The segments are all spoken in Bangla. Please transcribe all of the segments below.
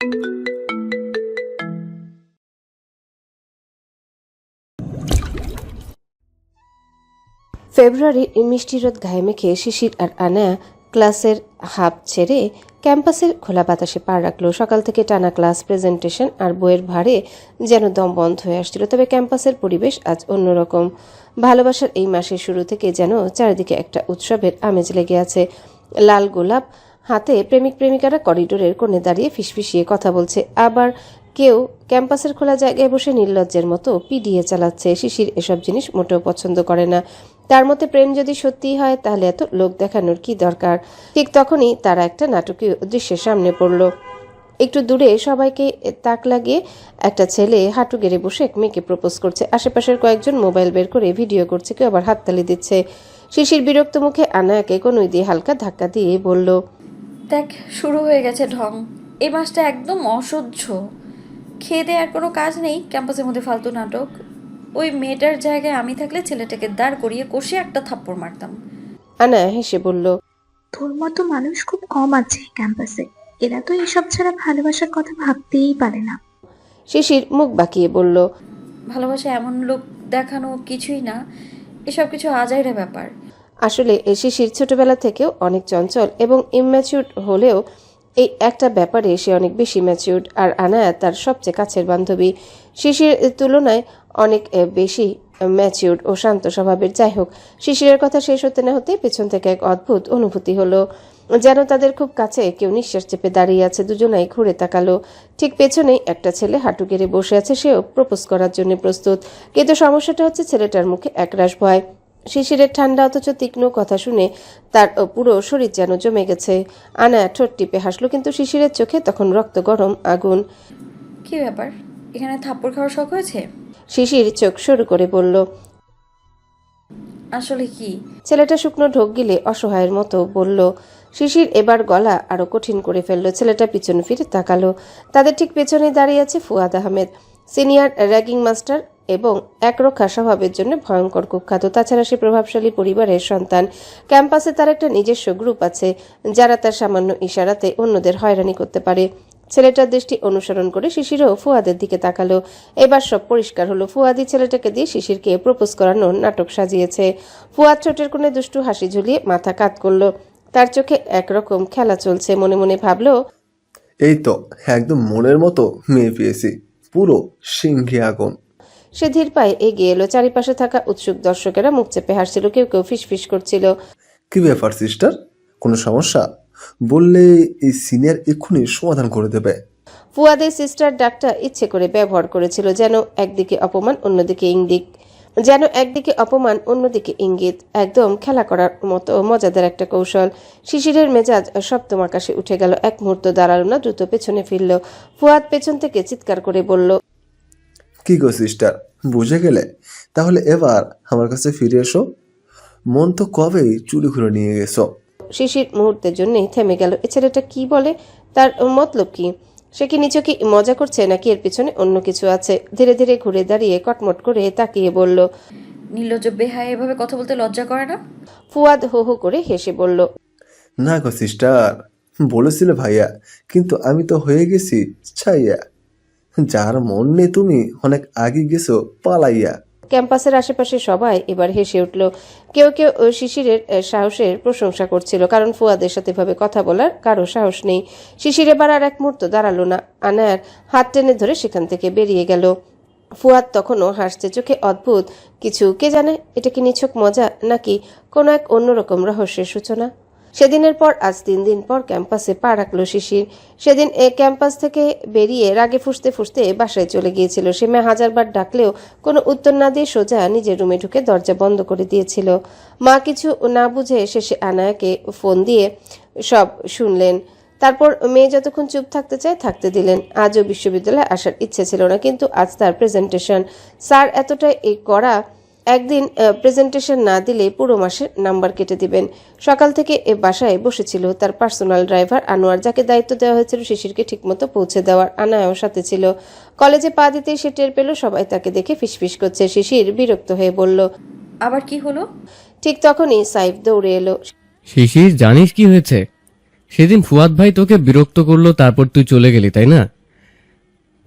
ফেব্রুয়ারির মিষ্টি রোদ গায়ে মেখে শিশির আর আনায়া ক্লাসের হাফ ছেড়ে ক্যাম্পাসের খোলা বাতাসে পা রাখলো। সকাল থেকে টানা ক্লাস, প্রেজেন্টেশন আর বইয়ের ভারে যেন দম বন্ধ হয়ে আসছিল। তবে ক্যাম্পাসের পরিবেশ আজ অন্যরকম। ভালোবাসার এই মাসের শুরু থেকে যেন চারিদিকে একটা উৎসবের আমেজ লেগে আছে। লাল গোলাপ হাতে প্রেমিক প্রেমিকারা করিডোরের কোণে দাঁড়িয়ে ফিসফিসিয়ে কথা বলছে, আবার কেউ ক্যাম্পাসের খোলা জায়গায় বসে নির্লজ্জের মতো পিডিয়ে চালাচ্ছে। শিশির এসব জিনিস মোটেও পছন্দ করে না। তার মতে প্রেম যদি সত্যিই হয় তাহলে এত লোক দেখানোর কি দরকার। ঠিক তখনই তারা একটা নাটকীয় দৃশ্যের সামনে পড়ল। একটু দূরে সবাইকে তাক লাগিয়ে একটা ছেলে হাঁটু গেড়ে বসে এক মেয়েকে প্রপোজ করছে। আশেপাশের কয়েকজন মোবাইল বের করে ভিডিও করছে, কেউ আবার হাততালি দিচ্ছে। শিশির বিরক্ত মুখে আনায়াকে কনুই দিয়ে হালকা ধাক্কা দিয়ে বলল, দেখ শুরু হয়ে গেছে ঢং। এই মাসটা একদম অসহ্য। খেয়ে দেয়ে আর কোনো কাজ নেই, ক্যাম্পাসের মধ্যে ফালতু নাটক। ওই মেয়েটার জায়গায় আমি থাকলে ছেলেটাকে দাঁড় করিয়ে কষে একটা থাপ্পড় মারতাম। আনায়া হেসে বলল, তোর মতো মানুষ খুব কম আছে ক্যাম্পাসে, এরা তো এসব ছাড়া ভালোবাসার কথা ভাবতেই পারে না। শিশির মুখ বাঁকিয়ে বলল, ভালোবাসা এমন লোক দেখানো কিছুই না, এসব কিছু আজাইরা ব্যাপার। আসলে শিশির ছোটবেলা থেকেও অনেক চঞ্চল এবং ইম্যাচিউর হলেও এই একটা ব্যাপারে সে অনেক বেশি ম্যাচিউরড। আর আনায়া তার সবচেয়ে কাছের বান্ধবী, শিশির তুলনায় অনেক বেশি ম্যাচিউরড ও শান্ত স্বভাবের। যাই হোক, শিশিরের কথা শেষ হতে না হতে পেছন থেকে এক অদ্ভুত অনুভূতি হলো, যেন তাদের খুব কাছে কেউ নিঃশ্বাস চেপে দাঁড়িয়ে আছে। দুজনাই ঘুরে তাকালো। ঠিক পেছনেই একটা ছেলে হাঁটু গেড়ে বসে আছে, সেও প্রপোজ করার জন্য প্রস্তুত। কিন্তু সমস্যাটা হচ্ছে ছেলেটার মুখে একরাশ ভয়। শিশিরের ঠান্ডা অথচ তীক্ষ্ণ কথা শুনে তার পুরো শরীর যেন জমে গেছে। আনায়া ঠোঁট টিপে হাসলো, কিন্তু শিশিরের চোখে তখন রক্ত গরম আগুন। কি ব্যাপার, এখানে থাপ্পড় খাওয়ার শখ হয়েছে? শিশির চোখ শুরু করে বলল, আসলে কি? ছেলেটা শুকনো ঢোক গিলে অসহায়ের মতো বলল। শিশির এবার গলা আরো কঠিন করে ফেললো। ছেলেটা পিছনে ফিরে তাকালো। তাদের ঠিক পেছনে দাঁড়িয়ে আছে Fuad Ahmed, senior ragging master এবং একরক্ষা স্বভাবের জন্য ভয়ঙ্কর কুখ্যাত। তাছাড়া সে প্রভাবশালী পরিবারের সন্তান। ক্যাম্পাসে তার একটা নিজস্ব গ্রুপ আছে, যারা তার সামান্য ইশারাতে অন্যদের হয়রানি করতে পারে। ছেলেটার দৃষ্টি অনুসরণ করে শিশিরও ফুয়াদের দিকে তাকালো। এবার সব পরিষ্কার হলো, ফুয়াদি ছেলেটাকে দিয়ে শিশিরকে প্রপোজ করানোর নাটক সাজিয়েছে। ফুয়াদ ঠোঁটের কোণে দুষ্টু হাসি ঝুলিয়ে মাথা কাত করলো। তার চোখে একরকম খেলা চলছে। মনে মনে ভাবলো, এই তো একদম মনের মতো মেয়ে পেয়েছি, পুরো সিংহে আগুন। সে ধীর পায়ে এগিয়ে এলো। চারিপাশে থাকা উৎসুক দর্শকেরা মুখ চেপে হাসছিল, কেউ কেউ ফিসফিস করছিল। কি ব্যাপার সিস্টার, কোনো সমস্যা? বললে এই সিনিয়র এক্ষুনি সমাধান করে দেবে। ফুয়াদের সিস্টার ডাকটা ইচ্ছে করে ব্যবহার করেছিল, যেন একদিকে অপমান অন্যদিকে ইঙ্গিত। একদম খেলা করার মতো মজাদার একটা কৌশল। শিশিরের মেজাজ সপ্তম আকাশে উঠে গেল। এক মুহূর্ত দাঁড়ালো না, দ্রুত পেছনে ফিরল। ফুয়াদ পেছন থেকে চিৎকার করে বলল, কি গো সিস্টার, বুঝে গেলে? তাহলে এবার আমার কাছে ফিরে এসো, মন তো কবেই চুরি করে নিয়ে গেছো। শিশির মুহূর্তের জন্যই থেমে গেল। এ ছেলেটা কি বলে? তার মতলব কি? সে কি নিচে কি মজা করছে, নাকি এর পিছনে অন্য কিছু আছে? ধীরে ধীরে ঘুরে দাঁড়িয়ে কটমট করে তাকিয়ে বলল, নির্লজ্জ বেহায় এভাবে কথা বলতে লজ্জা করে না? ফুয়াদ হো হো করে হেসে বলল, না গো সিস্টার, বলেছিল ভাইয়া, কিন্তু আমি তো হয়ে গেছি ছাইয়া। যার মন নেই তুমি অনেক আগে গেছো পালাইয়া। ক্যাম্পাসের আশেপাশে সবাই এবার হেসে উঠল। কেউ কেউ শিশিরের সাহসের প্রশংসা করছিল, কারণ ফুয়াদের সাথে এভাবে কথা বলার কারো সাহস নেই। শিশির এবার আর এক মুহূর্ত দাঁড়ালো না, আনায়ার হাত টেনে ধরে সেখান থেকে বেরিয়ে গেল। ফুয়াদ তখনও হাসছে, চোখে অদ্ভুত কিছু। কে জানে এটা কি নিছক মজা, নাকি কোনো এক অন্যরকম রহস্যের সূচনা। সেদিনের পর আজ 3 দিন পর ক্যাম্পাসে পা রাখলো শিশির। সেদিন ক্যাম্পাস থেকে বেরিয়ে রাগে ফুঁসতে ফুঁসতে বাসায় চলে গিয়েছিল। সে মা হাজারবার ডাকলেও কোনো উত্তর না দিয়ে সোজা নিজের রুমে ঢুকে দরজা বন্ধ করে দিয়েছিল। মা কিছু না বুঝে শেষে আনায়াকে ফোন দিয়ে সব শুনলেন। তারপর মেয়ে যতক্ষণ চুপ থাকতে চায় থাকতে দিলেন। আজও বিশ্ববিদ্যালয়ে আসার ইচ্ছে ছিল না, কিন্তু আজ তার প্রেজেন্টেশন। স্যার এতটাই কড়া, একদিন প্রেজেন্টেশন না দিলে পুরো মাসের নাম্বার কেটে দিবেন। সকাল থেকে বাসায় বসেছিল তার পার্সোনাল ড্রাইভার আনোয়ার, যাকে দায়িত্ব দেওয়া হয়েছিল শিশিরকে ঠিকমতো পৌঁছে দেওয়ার। আনায়াও সাথে ছিল। কলেজে পা দিতেই সে টের পেল সবাই তাকে দেখে ফিসফিস করছে। শিশির বিরক্ত হয়ে বলল, আবার কি হলো? ঠিক তখনই সাইফ দৌড়ে এলো। শিশির, জানিস কি হয়েছে? সেদিন ফুয়াদ ভাই তোকে বিরক্ত করলো, তারপর তুই চলে গেলি, তাই না?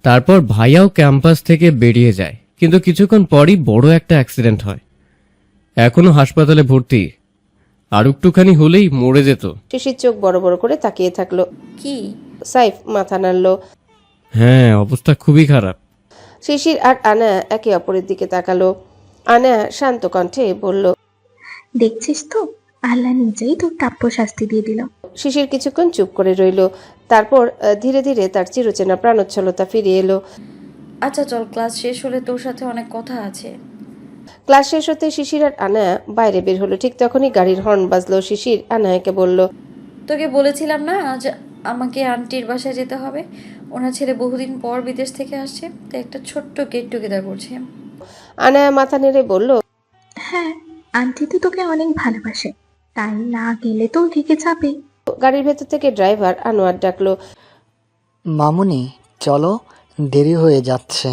তারপর ভাইয়াও ক্যাম্পাস থেকে বেরিয়ে যায়, কিন্তু কিছুক্ষণ পরই বড় একটা অ্যাক্সিডেন্ট হয়। এখনো হাসপাতালে ভর্তি, আর একটুখানি হলেই মরে যেত। শিশির চোখ বড় বড় করে তাকিয়ে থাকলো। কি? সাইফ মাথা নাড়ল। হ্যাঁ, অবস্থা খুবই খারাপ। শিশির আর আনা একে অপরের দিকে তাকালো। আনা শান্ত কণ্ঠে বলল, দেখছিস তো, আল্লাহ নিজেই তোর প্রাপ্য শাস্তি দিয়ে দিল। শিশির কিছুক্ষণ চুপ করে রইল। তারপর ধীরে ধীরে তার চিরচেনা প্রাণোচ্ছলতা ফিরিয়ে এলো। আচ্ছা চল, ক্লাস শেষ হলে তোর সাথে অনেক কথা আছে। ক্লাস শেষ হতে শিশির আর আনা বাইরে বের হলো। ঠিক তখনই গাড়ির হর্ন বাজলো। শিশির আনায়াকে বলল, তোকে বলেছিলাম না আজ আমাকে আন্টির বাসায় যেতে হবে। ওনার ছেলে বহুদিন পর বিদেশ থেকে আসছে, তাই একটা ছোট্ট গেট টুগেদার করছে। আনায়া মাথা নেড়ে বলল, হ্যাঁ, আন্টি তো তোকে অনেক ভালোবাসে, তাই না গেলে তো রেগে যাবে। গাড়ির ভেতর থেকে ড্রাইভার আনোয়ার ডাকলো। মামুনি চলো, দেরি হয়ে যাচ্ছে,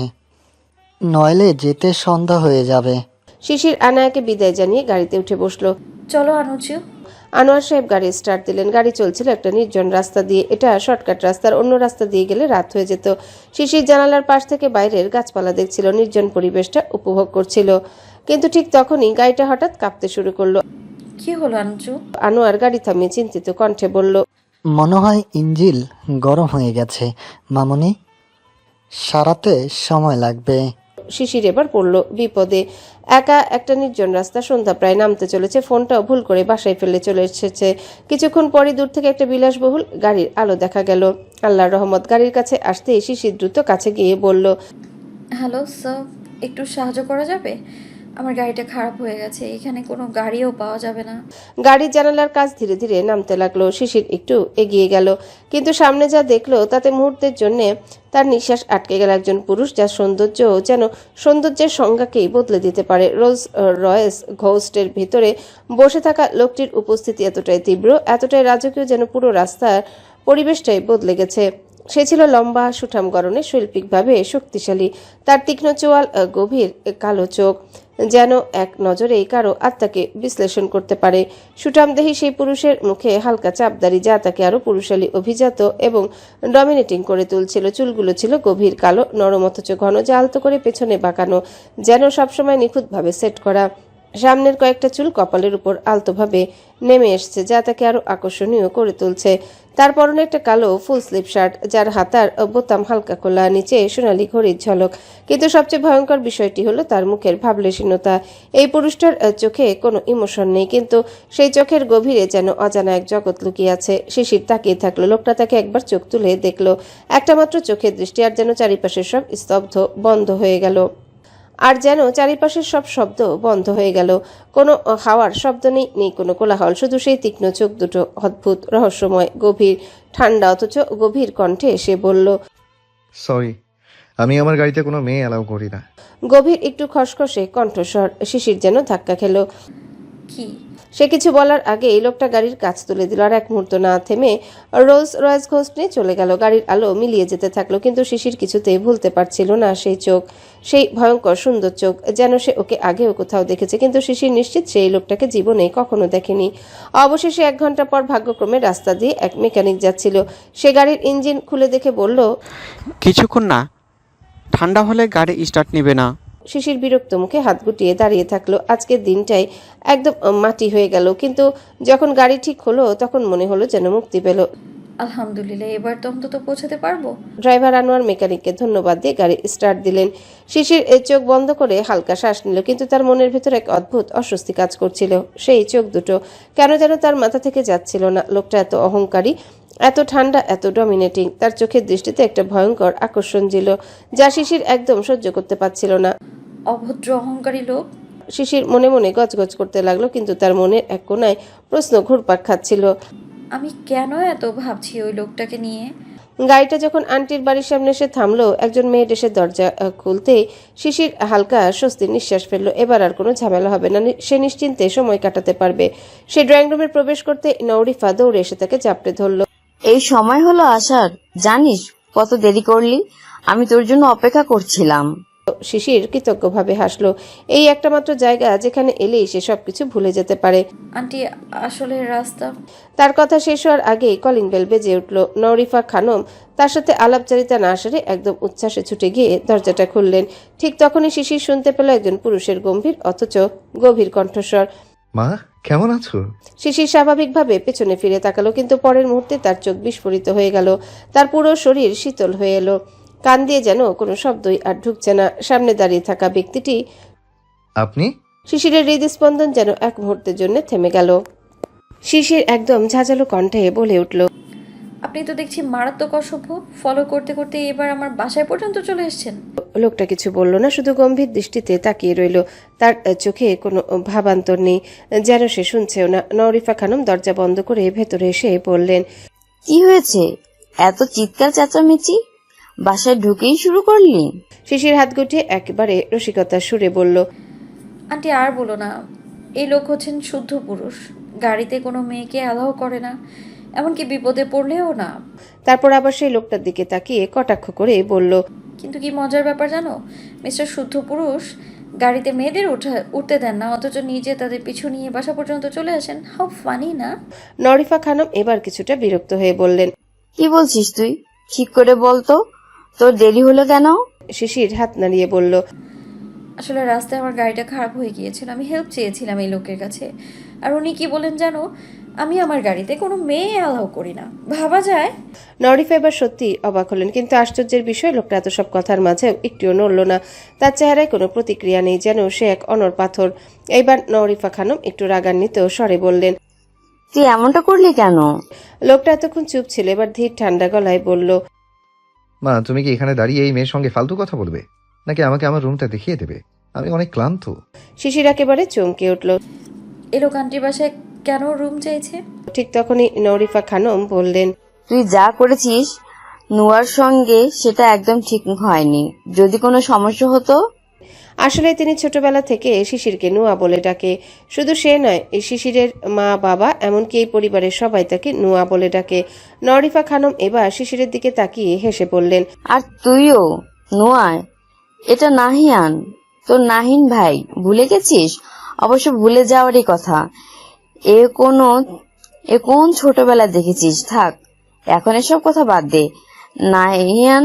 নইলে যেতে সন্ধ্যা হয়ে যাবে। শিশির আনায়াকে বিদায় জানিয়ে গাড়িতে উঠে বসলো। চলো আনুচু। আনোয়ার সাহেব গাড়ি স্টার্ট দিলেন। গাড়ি চলছিল একটা নির্জন রাস্তা দিয়ে। এটা শর্টকাট রাস্তার, অন্য রাস্তা দিয়ে গেলে রাত হয়ে যেত। শিশির জানালার পাশ থেকে বাইরের গাছপালা দেখছিল, নির্জন পরিবেশটা উপভোগ করছিল। কিন্তু ঠিক তখনই গাড়িটা হঠাৎ কাঁপতে শুরু করলো। কি হলো আনুচু? আনোয়ার গাড়ি থামিয়ে চিন্তিত কণ্ঠে বলল, মনে হয় ইঞ্জিল গরম হয়ে গেছে মামুনি, সারাতে সময় লাগবে। শিশির এবার পড়ল বিপদে। একা একটা নির্জন রাস্তা, সন্ধ্যা প্রায় নামতে চলেছে। ফোনটাও ভুল করে বাসায় ফেলে চলে এসেছে। কিছুক্ষণ পরই দূর থেকে একটা বিলাসবহুল গাড়ির আলো দেখা গেল। আল্লাহর রহমত। গাড়ির কাছে আসতেই শিশির দ্রুত কাছে গিয়ে বলল, হ্যালো স্যার, একটু সাহায্য করা যাবে? আমার গাড়িটা খারাপ হয়ে গেছে, এখানে কোনো গাড়িও পাওয়া যাবে না। গাড়ির জানালার কাজ ধীরে ধীরে নামতে লাগলো। শিশির একটু এগিয়ে গেল, কিন্তু সামনে যা দেখলো তাতে মুহূর্তের জন্য তার নিঃশ্বাস আটকে গেল। একজন পুরুষ যার সৌন্দর্য যেন সৌন্দর্যের সংজ্ঞাকেই বদলে দিতে পারে। রোলস রয়েস ঘোস্টের ভিতরে বসে থাকা লোকটির উপস্থিতি এতটাই তীব্র, এতটাই রাজকীয়, যেন পুরো রাস্তার পরিবেশটাই বদলে গেছে। সে ছিল লম্বা, সুঠাম গড়নে, শৈল্পিকভাবে শক্তিশালী। তার তীক্ষ্ণ চোয়াল, গভীর কালো চোখ যেন এক নজরেই কারো আত্মাকে বিশ্লেষণ করতে পারে। সুঠামদেহী সেই পুরুষের মুখে হালকা চাপদারি, যা তাকে আরো পুরুষালী, অভিজাত এবং ডমিনেটিং করে তুলছিল। চুলগুলো ছিল গভীর কালো, নরম অথচ ঘন, যা আলতো করে পেছনে বাঁকানো, যেন সবসময় নিখুঁতভাবে সেট করা। সামনের কয়েকটা চুল কপালের উপর আলতোভাবে নেমে এসছে, যা তাকে আরো আকর্ষণীয় করে তুলছে। তার পরনে একটা কালো ফুল স্লিভ শার্ট, যার হাতার বোতাম হালকা খোলা, নিচে সোনালী ঘড়ির ঝলক। কিন্তু সবচেয়ে ভয়ঙ্কর বিষয়টি হলো তার মুখের ভাবলেশীনতা। এই পুরুষটার চোখে কোনো ইমোশন নেই, কিন্তু সেই চোখের গভীরে যেন অজানা এক জগৎ লুকিয়ে আছে। শিশির তাকিয়ে থাকলো। লোকটা তাকে একবার চোখ তুলে দেখলো, একটা মাত্র চোখের দৃষ্টি, আর যেন চারিপাশের সব স্তব্ধ বন্ধ হয়ে গেল। বন্ধ হয়ে গেল। কোনো হাওয়ার শব্দ নেই, নেই কোনো কোলাহল, শুধু সেই তীক্ষ্ণ চোখ দুটো, অদ্ভুত, রহস্যময়, গভীর, ঠান্ডা, অথচ গভীর কণ্ঠে সে বলল, সরি, আমি আমার গাড়িতে কোনো মেয়ে অ্যালাউ করি না। গভীর একটু খসখসে কণ্ঠস্বর। শিশির যেন ধাক্কা খেল। কি? সে কিছু বলার আগে এই লোকটা গাড়ির কাছ তুলে দিল, আর এক মুহূর্ত না থেমে রোলস রয়েস ঘোস্ট নিয়ে চলে গেল। গাড়ির আলো মিলিয়ে যেতে থাকলো, কিন্তু শিশির কিছুতেই ভুলতে পারছিল না সেই চোখ, সেই ভয়ঙ্কর সুন্দর চোখ, যেন সে ওকে আগেও কোথাও দেখেছে। কিন্তু শিশির নিশ্চিত সেই লোকটাকে জীবনে কখনো দেখেনি। অবশেষে 1 ঘন্টা পর ভাগ্যক্রমে রাস্তা দিয়ে এক মেকানিক যাচ্ছিল। সে গাড়ির ইঞ্জিন খুলে দেখে বলল, কিছুক্ষণ না, ঠান্ডা হলে গাড়ি স্টার্ট নেবে না। শিশির বিরক্ত মুখে হাত গুটিয়ে দাঁড়িয়ে থাকলো। আজকের দিনটাই একদম মাটি হয়ে গেল। কিন্তু যখন গাড়ি ঠিক হলো তখন মনে হলো যেন মুক্তি পেল। আলহামদুলিল্লাহ, এবার তো অন্তত পৌঁছাতে পারবো। ড্রাইভার আনোয়ার মেকানিককে ধন্যবাদ দিয়ে গাড়ি স্টার্ট দিলেন। শিশির চোখ বন্ধ করে হালকা শ্বাস নিল, কিন্তু তার মনের ভেতর এক অদ্ভুত অস্বস্তি কাজ করছিল। সেই চোখ দুটো কেন যেন তার মাথা থেকে যাচ্ছিল না। লোকটা এত অহংকারী, এত ঠান্ডা, এত ডমিনেটিং। তার চোখের দৃষ্টিতে একটা ভয়ঙ্কর আকর্ষণ ছিল, যা শিশির একদম সহ্য করতে পারছিল না। অভদ্র অহংকারী লোক। শিশির মনে মনে গজগজ করতে লাগলো, কিন্তু তার মনের এক কোনায় প্রশ্ন ঘুরপাক খাচ্ছিল। আমি কেন এত ভাবছি ওই লোকটাকে নিয়ে? গাড়িটা যখন আন্টির বাড়ির সামনে এসে থামলো, একজন মেয়ে এসে দরজা খুলতেই শিশির হালকা স্বস্তির নিঃশ্বাস ফেললো। এবার আর কোনো ঝামেলা হবে না, সে নিশ্চিন্তে সময় কাটাতে পারবে। সে ড্রয়িং রুমে প্রবেশ করতে নওরিফা দৌড়ে এসে তাকে চাপড়ে ধরল। এই সময় হলো আসার? জানিস কত দেরি করলি? আমি তোর জন্য অপেক্ষা করছিলাম। শিশির কৃতজ্ঞভাবে হাসলো। এই একটা মাত্র জায়গা যেখানে এলেই সে সবকিছু ভুলে যেতে পারে। আন্টি আসলে রাস্তা। তার কথা শেষ হওয়ার আগেই কলিং বেল বেজে উঠল। নরিফা খানম তার সাথে আলাপচারিতা না সেরে একদম উচ্ছ্বাসে ছুটে গিয়ে দরজাটা খুললেন। ঠিক তখনই শিশির শুনতে পেল একজন পুরুষের গম্ভীর অথচ গভীর কণ্ঠস্বর। মা, কেমন আছো? শিশির স্বাভাবিকভাবে পেছনে ফিরে তাকালো, কিন্তু পরের মুহূর্তে তার চোখ বিস্ফোরিত হয়ে গেল। তার পুরো শরীর শীতল হয়ে এলো। কান দিয়ে যেন কোনো শব্দই আর ঢুকছে না। সামনে দাঁড়িয়ে থাকা ব্যক্তিটি। আপনি? শিশিরের হৃদস্পন্দন যেন এক মুহূর্তের জন্য থেমে গেল। শিশির একদম ঝাঁঝালো কণ্ঠে বলে উঠল, আপনি তো দেখছি মারাত্মক অসভ্য। ফলো করতে করতে এবার আমার বাসায় পর্যন্ত চলে এসেছেন। লোকটা কিছু বলল না, শুধু গম্ভীর দৃষ্টিতে তাকিয়ে রইল। তার চোখে কোনো ভাবান্তর নেই, যেন সে শুনছেও না। নরিফা খানম দরজা বন্ধ করে ভেতরে এসে বললেন, কি হয়েছে? এত চিৎকার চেঁচামেচি বাসায় ঢুকেই শুরু করলি? শিশির হাত গুটিয়ে একেবারে রসিকতার সুরে বলল, আন্টি আর বলো না, এই লোক হচ্ছেন শুদ্ধ পুরুষ। গাড়িতে কোনো মেয়েকে অ্যালাউ করে না, এমনকি বিপদে পড়লেও না। তারপর আবার সেই লোকটার দিকে তাকিয়ে কটাক্ষ করে বলল, কিন্তু কি মজার ব্যাপার জানো, মিস্টার শুদ্ধ পুরুষ গাড়িতে মেয়েদের উঠতে দেন না, অথচ নিজে তাদের পিছু নিয়ে বাসা পর্যন্ত চলে আসেন। হাউ ফানি না? নরিফা খানম এবার কিছুটা বিরক্ত হয়ে বললেন, কি বলছিস তুই? ঠিক করে বল তো, তোর দেরি হলো কেন? শিশির হাত নাড়িয়ে বলল, আসলে রাস্তায় আমার গাড়িটা খারাপ হয়ে গিয়েছিল, আমি হেল্প চেয়েছিলাম এই লোকের কাছে। আর উনি কি বলেন জানো, আমি আমার গাড়িতে কোনো মেয়ে অ্যালাউ করি না। ভাবা যায়? নরিফা এবার সত্যি অবাক হলেন, কিন্তু আশ্চর্যের বিষয় লোকটা এত সব কথার মাঝে একটিও নড়ল না। তার চেহারায় কোনো প্রতিক্রিয়া নেই, যেন সে এক অনড় পাথর। এইবার নরিফা খানম একটু রাগান্বিত স্বরে বললেন, তুই এমনটা করলি কেন? লোকটা এতক্ষণ চুপ ছিল, এবার ধীর ঠান্ডা গলায় বলল, মা, তুমি কি এখানে দাঁড়িয়ে এই মেয়ের সঙ্গে ফালতু কথা বলবে, নাকি আমাকে আমার রুমটা দেখিয়ে দেবে? আমি অনেক ক্লান্ত। শিশির একেবারে চমকে উঠল। এই লোক আন্টির বাসায় কেন রুম চাইছে? ঠিক তখনই নরিফা খানম বললেন, তুই যা করেছিস নুয়ার সঙ্গে সেটা একদম ঠিক হয়নি। যদি কোনো সমস্যা হতো? আসলে তিনি ছোটবেলা থেকে শিশিরকে নুয়া বলে ডাকে। শুধু সে নয়, এই শিশিরের মা বাবা এমনকি এই পরিবারের সবাই তাকে নুয়া বলে ডাকে। নরিফা খানম এবার শিশিরের দিকে তাকিয়ে হেসে বললেন, আর তুইও নুয়ায়? এটা নাহিয়ান, তোর নাহিন ভাই। ভুলে গেছিস? অবশ্য ভুলে যাওয়ারই কথা। এ কোন ছোটবেলা দেখেছিস? থাক, এখন এসব কথা বাদ দে। নাহিয়ান,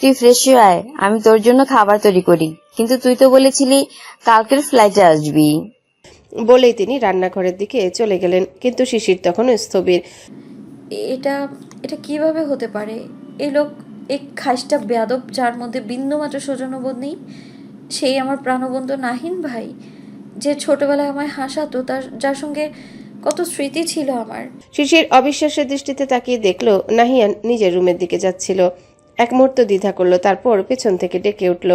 তুই ফ্রেশ হয়ে আয়, আমি তোর জন্য খাবার তৈরি করি। কিন্তু তুই তো বলেছিলি কালকের ফ্লাইটে আসবি। বলেই তিনি রান্নাঘরের দিকে চলে গেলেন, কিন্তু শিশির তখনও স্থবির। এটা এটা কিভাবে হতে পারে? এই লোক, এই খাসটা বেয়াদব, যার মধ্যে বিন্দুমাত্র সৌজন্যবোধ নেই। সেই আমার প্রাণবন্ত নাহিন ভাই, যে ছোটবেলায় আমায় হাসাতো, যার সঙ্গে কত স্মৃতি ছিল আমার। শিশির অবিশ্বাসের দৃষ্টিতে তাকিয়ে দেখল নাহিয়ান নিজের রুমের দিকে যাচ্ছিল। এক মুহূর্ত দ্বিধা করলো, তারপর পেছন থেকে ডেকে উঠল,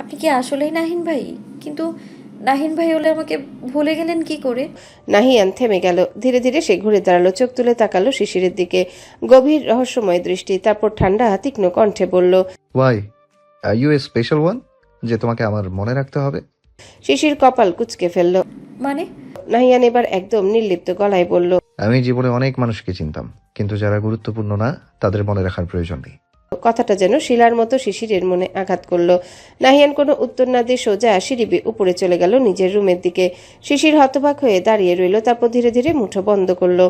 আপনি কি আসলেই নাহিন ভাই? কিন্তু নাহিন ভাই হলে আমাকে ভুলে গেলেন কি করে? নাহিয়ান থেমে গেল। ধীরে ধীরে সে ঘুরে দাঁড়ালো, চোখ তুলে তাকালো শিশিরের দিকে, গভীর রহস্যময় দৃষ্টি। তারপর ঠান্ডা তীক্ষ্ণ কণ্ঠে বলল, why are you a special one, যে তোমাকে আমার মনে রাখতে হবে? শিশির কপাল কুঁচকে ফেলল। মানে? নাহিয়ান এবার একদম নির্লিপ্ত গলায় বলল, আমি জীবনে অনেক মানুষকে চিনতাম, কিন্তু যারা গুরুত্বপূর্ণ না তাদের মনে রাখার প্রয়োজন নেই। কথাটা যেন শিলার মতো শিশিরের মনে আঘাত করলো। নাহিয়ান কোনো উত্তর না দিয়ে সোজা সিঁড়ি বেয়ে উপরে চলে গেল নিজের রুমের দিকে। শিশির হতবাক হয়ে দাঁড়িয়ে রইল, তারপর ধীরে ধীরে মুঠো বন্ধ করলো।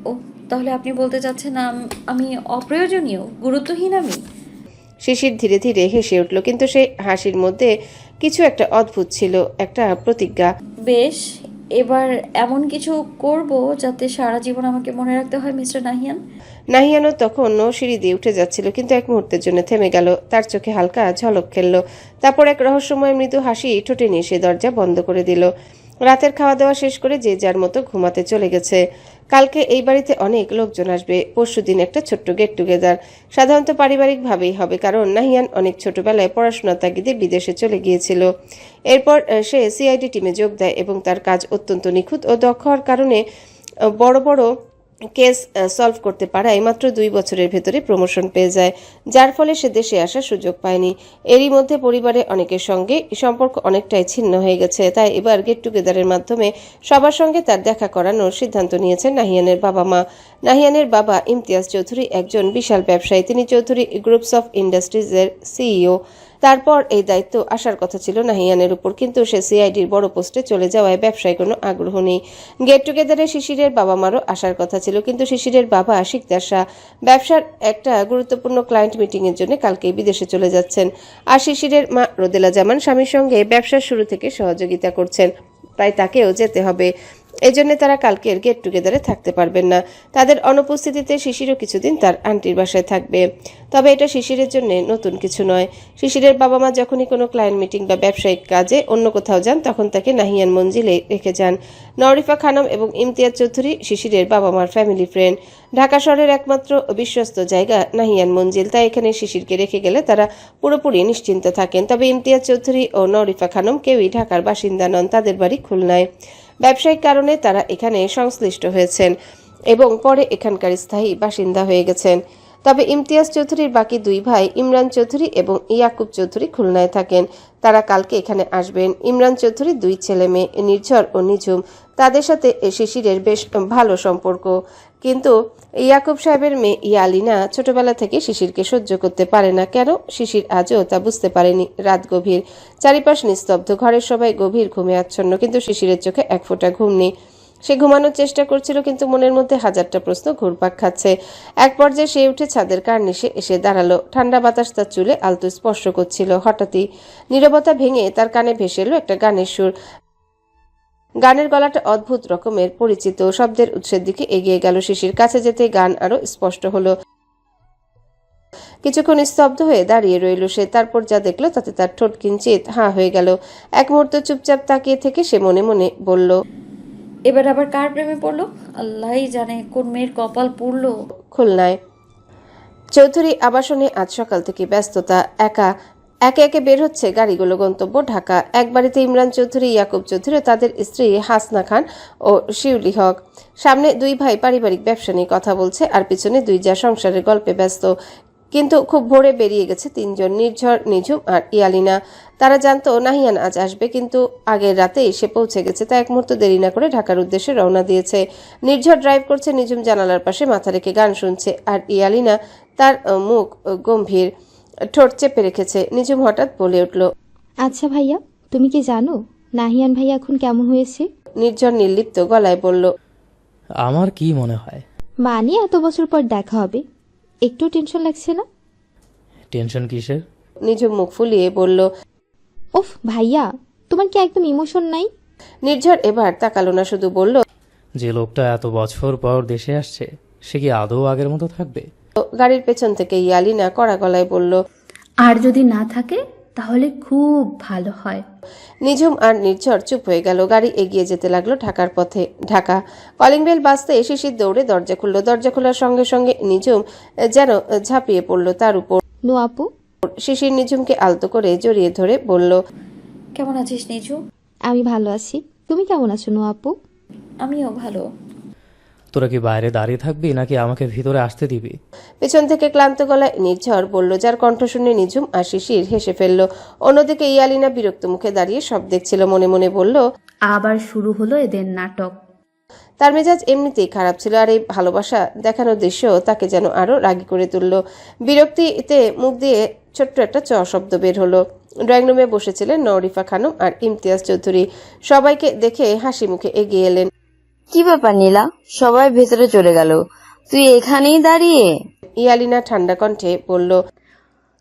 ও, তাহলে আপনি বলতে চাচ্ছেন আমি অপ্রয়োজনীয়, গুরুত্বহীন আমি? শিশির ধীরে ধীরে হেসে উঠল, কিন্তু সেই হাসির মধ্যে কিছু একটা অদ্ভুত ছিল, একটা প্রতিজ্ঞা। বেশ, এবার এমন কিছু করব যাতে সারা জীবন আমাকে মনে রাখতে হয়, মিস্টার নাহিয়ান। নাহিয়ানও তখনও সিঁড়ি দিয়ে উঠে যাচ্ছিল, কিন্তু এক মুহূর্তের জন্য থেমে গেল। তার চোখে হালকা ঝলক খেললো। তারপর এক রহস্যময় মৃদু হাসি ঠোঁটে নিয়ে সে দরজা বন্ধ করে দিল। রাতের খাওয়া দাওয়া শেষ করে যে যার মতো ঘুমাতে চলে গেছে। কালকে এই বাড়িতে অনেক লোকজন আসবে। পরশুদিন একটা ছোট্ট গেট টুগেদার, সাধারণত পারিবারিকভাবেই হবে, কারণ নাহিয়ান অনেক ছোটবেলায় পড়াশোনার তাগিদে বিদেশে চলে গিয়েছিল। এরপর সে সিআইডি টিমে যোগ দেয় এবং তার কাজ অত্যন্ত নিখুঁত ও দক্ষ হওয়ার কারণে বড় বড় কেস সলভ করতে পারায় মাত্র 2 বছরের ভেতরে প্রমোশন পেয়ে যায়, যার ফলে সে দেশে আসার সুযোগ পায়নি। এরই মধ্যে পরিবারে অনেকের সঙ্গে সম্পর্ক অনেকটাই ছিন্ন হয়ে গেছে, তাই এবার গেট টুগেদারের মাধ্যমে সবার সঙ্গে তার দেখা করানোর সিদ্ধান্ত নিয়েছেন নাহিয়ানের বাবা মা। নাহিয়ানের বাবা ইমতিয়াজ চৌধুরী একজন বিশাল ব্যবসায়ী, তিনি চৌধুরী গ্রুপস অফ ইন্ডাস্ট্রিজের সিইও। তারপর এই দায়িত্ব আসার কথা ছিল নাহিয়ানের উপর, কিন্তু সে সিআইডির বড় পোস্টে চলে যাওয়ায় ব্যবসায় কোনো আগ্রহ নেই। গেট টুগেদারে শিশিরের বাবা মারও আসার কথা ছিল, কিন্তু শিশিরের বাবা শিকদার শাহ ব্যবসার একটা গুরুত্বপূর্ণ ক্লায়েন্ট মিটিংয়ের জন্য কালকেই বিদেশে চলে যাচ্ছেন। আর শিশিরের মা রোদেলা জামান স্বামীর সঙ্গে ব্যবসার শুরু থেকে সহযোগিতা করছেন, তাই তাকেও যেতে হবে। এজন্য তারা কালকের গেট টুগেদারে থাকতে পারবেন না। তাদের অনুপস্থিতিতে শিশিরও কিছুদিন তার আন্টির বাসায় থাকবে। তবে এটা শিশিরের জন্য নতুন কিছু নয়। শিশিরের বাবা মা যখনই কোনো ক্লায়েন্ট মিটিং বা ব্যবসায়িক কাজে অন্য কোথাও যান, তখন তাকে নাহিয়ান মঞ্জিলে রেখে যান। নরিফা খানম এবং ইমতিয়াজ চৌধুরী শিশিরের বাবা মার ফ্যামিলি ফ্রেন্ড। ঢাকা শহরের একমাত্র বিশ্বস্ত জায়গা নাহিয়ান মঞ্জিল, তাই এখানে শিশিরকে রেখে গেলে তারা পুরোপুরি নিশ্চিন্ত থাকেন। তবে ইমতিয়াজ চৌধুরী ও নরিফা খানম কেউই ঢাকার বাসিন্দা নন, তাদের বাড়ি খুলনায়। ব্যবসায়িক কারণে তারা এখানে সংশ্লিষ্ট হয়েছেন এবং পরে এখানকার স্থায়ী বাসিন্দা হয়ে গেছেন। তবে ইমতিয়াজ চৌধুরীর বাকি দুই ভাই ইমরান চৌধুরী এবং ইয়াকুব চৌধুরী খুলনায় থাকেন। তারা কালকে এখানে আসবেন। ইমরান চৌধুরীর দুই ছেলে মেয়ে নির্ঝর ও নিঝুম, তাদের সাথে শিশিরের বেশ ভালো সম্পর্ক। কিন্তু ইয়াকুব সাহেবের মেয়ে ইয়ালিনা ছোটবেলা থেকে শিশিরকে সহ্য করতে পারে না। কেন শিশির আজও তা বুঝতে পারেনি। রাত গভীর, চারিপাশ নিস্তব্ধ, ঘরের সবাই গভীর ঘুমে আচ্ছন্ন, কিন্তু শিশিরের চোখে এক ফোঁটা ঘুম নেই। সে ঘুমানোর চেষ্টা করছিল, কিন্তু মনের মধ্যে হাজারটা প্রশ্ন ঘুরপাক খাচ্ছে। এক পর্যায়ে সে উঠে ছাদের কার্নিশে এসে দাঁড়ালো। ঠান্ডা বাতাস তার চুলে আলতো স্পর্শ করছিল। হঠাৎই নীরবতা ভেঙে তার কানে ভেসে এলো একটা গানের সুর। গানের গলাটা অদ্ভুত রকমের পরিচিত। শব্দের উৎসের দিকে এগিয়ে গেল শিশির। কাছে যেতে গান আরো স্পষ্ট হলো। কিছুক্ষণ স্তব্ধ হয়ে দাঁড়িয়ে রইল সে। তারপর যা দেখলো তাতে তার ঠোঁট কিঞ্চিত হাঁ হয়ে গেল। এক মুহূর্ত চুপচাপ তাকিয়ে থেকে সে মনে মনে বলল, এবার আবার কার প্রেমে পড়লো? আল্লাহই জানে কোন মেয়ের কপাল পুড়লো। খুলনায় চৌধুরী আবাসনে আজ সকাল থেকে ব্যস্ততা। একে একে বের হচ্ছে গাড়িগুলো, গন্তব্য ঢাকা। এক বাড়িতে ইমরান চৌধুরী, ইয়াকুব চৌধুরী ও তাদের স্ত্রী হাসনা খান ও শিউলি হক। সামনে দুই ভাই পারিবারিক ব্যবসা নিয়ে কথা বলছে, আর পিছনে দুই যা সংসারের গল্পে ব্যস্ত। কিন্তু খুব ভোরে বেরিয়ে গেছে তিনজন, নির্ঝর, নিঝুম আর ইয়ালিনা। তারা জানতো নাহিয়ান আজ আসবে, কিন্তু আগের রাতেই সে পৌঁছে গেছে। তা এক মুহূর্ত দেরি না করে ঢাকার উদ্দেশ্যে রওনা দিয়েছে। নির্ঝর ড্রাইভ করছে, নিঝুম জানালার পাশে মাথা রেখে গান শুনছে, আর ইয়ালিনা তার মুখ গম্ভীর, ঠোঁট চেপে রেখেছে। নিঝুম হঠাৎ বলে উঠল, আচ্ছা ভাইয়া, তুমি কি জানো নাহিয়ান ভাইয়া এখন কেমন হয়েছে? নির্ঝর নির্লিপ্ত গলায় বলল, আমার কি মনে হয়, মানে এত বছর পর দেখা হবে, একটু টেনশন লাগছে না? টেনশন কিসের? নিঝুম মুখ ফুলিয়ে বলল, ওফ ভাইয়া, তোমার কি একদম ইমোশন নাই? নির্ঝর এবার তাকালো না, শুধু বলল, যে লোকটা এত বছর পর দেশে আসছে সে কি আদৌ আগের মতো থাকবে? গাড়ির পেছন থেকে ইয়ালিনা কড়া গলায় বলল, আর যদি না থাকে তাহলে খুব ভালো হয়। নিঝুম আর নির্ঝর চুপ হয়ে গেল। গাড়ি এগিয়ে যেতে লাগলো ঢাকার পথে। ঢাকা কলিং বেল বাজতে শিশির দৌড়ে দরজা খুলল। দরজা খোলার সঙ্গে সঙ্গে নিঝুম যেন ঝাঁপিয়ে পড়ল তার উপর। নো আপু। শিশির নিঝুমকে আলতো করে জড়িয়ে ধরে বলল, কেমন আছিস নিঝু? আমি ভালো আছি, তুমি কেমন আছো নো আপু? আমিও ভালো। তোরা কি বাইরে দাঁড়িয়ে থাকবি নাকি আমাকে ভিতরে আসতে দিবি? পেছন থেকে ক্লান্ত গলায় নির্ঝর বলল, যার কণ্ঠ শুনে নিঝুম আর শিশির হেসে ফেলল। অন্যদিকে ইয়ালিনা বিরক্ত মুখে দাঁড়িয়ে সব দেখছিল। মনে মনে বলল, আবার শুরু হলো এদের নাটক। তার মেজাজ এমনিতেই খারাপ ছিল, আর এই ভালোবাসা দেখানোর দৃশ্য তাকে যেন আরো রাগী করে তুলল। বিরক্তিতে মুখ দিয়ে ছোট্ট একটা চ শব্দ বের হলো। ড্রয়িং রুমে বসেছিলেন নরিফা খানম আর ইমতিয়াজ চৌধুরী। সবাইকে দেখে হাসি মুখে এগিয়ে এলেন। কি ব্যাপার নীলা, সবাই ভেতরে চলে গেল, তুই এখানেই দাঁড়িয়ে? ইয়ালিনা ঠান্ডা কণ্ঠে বলল,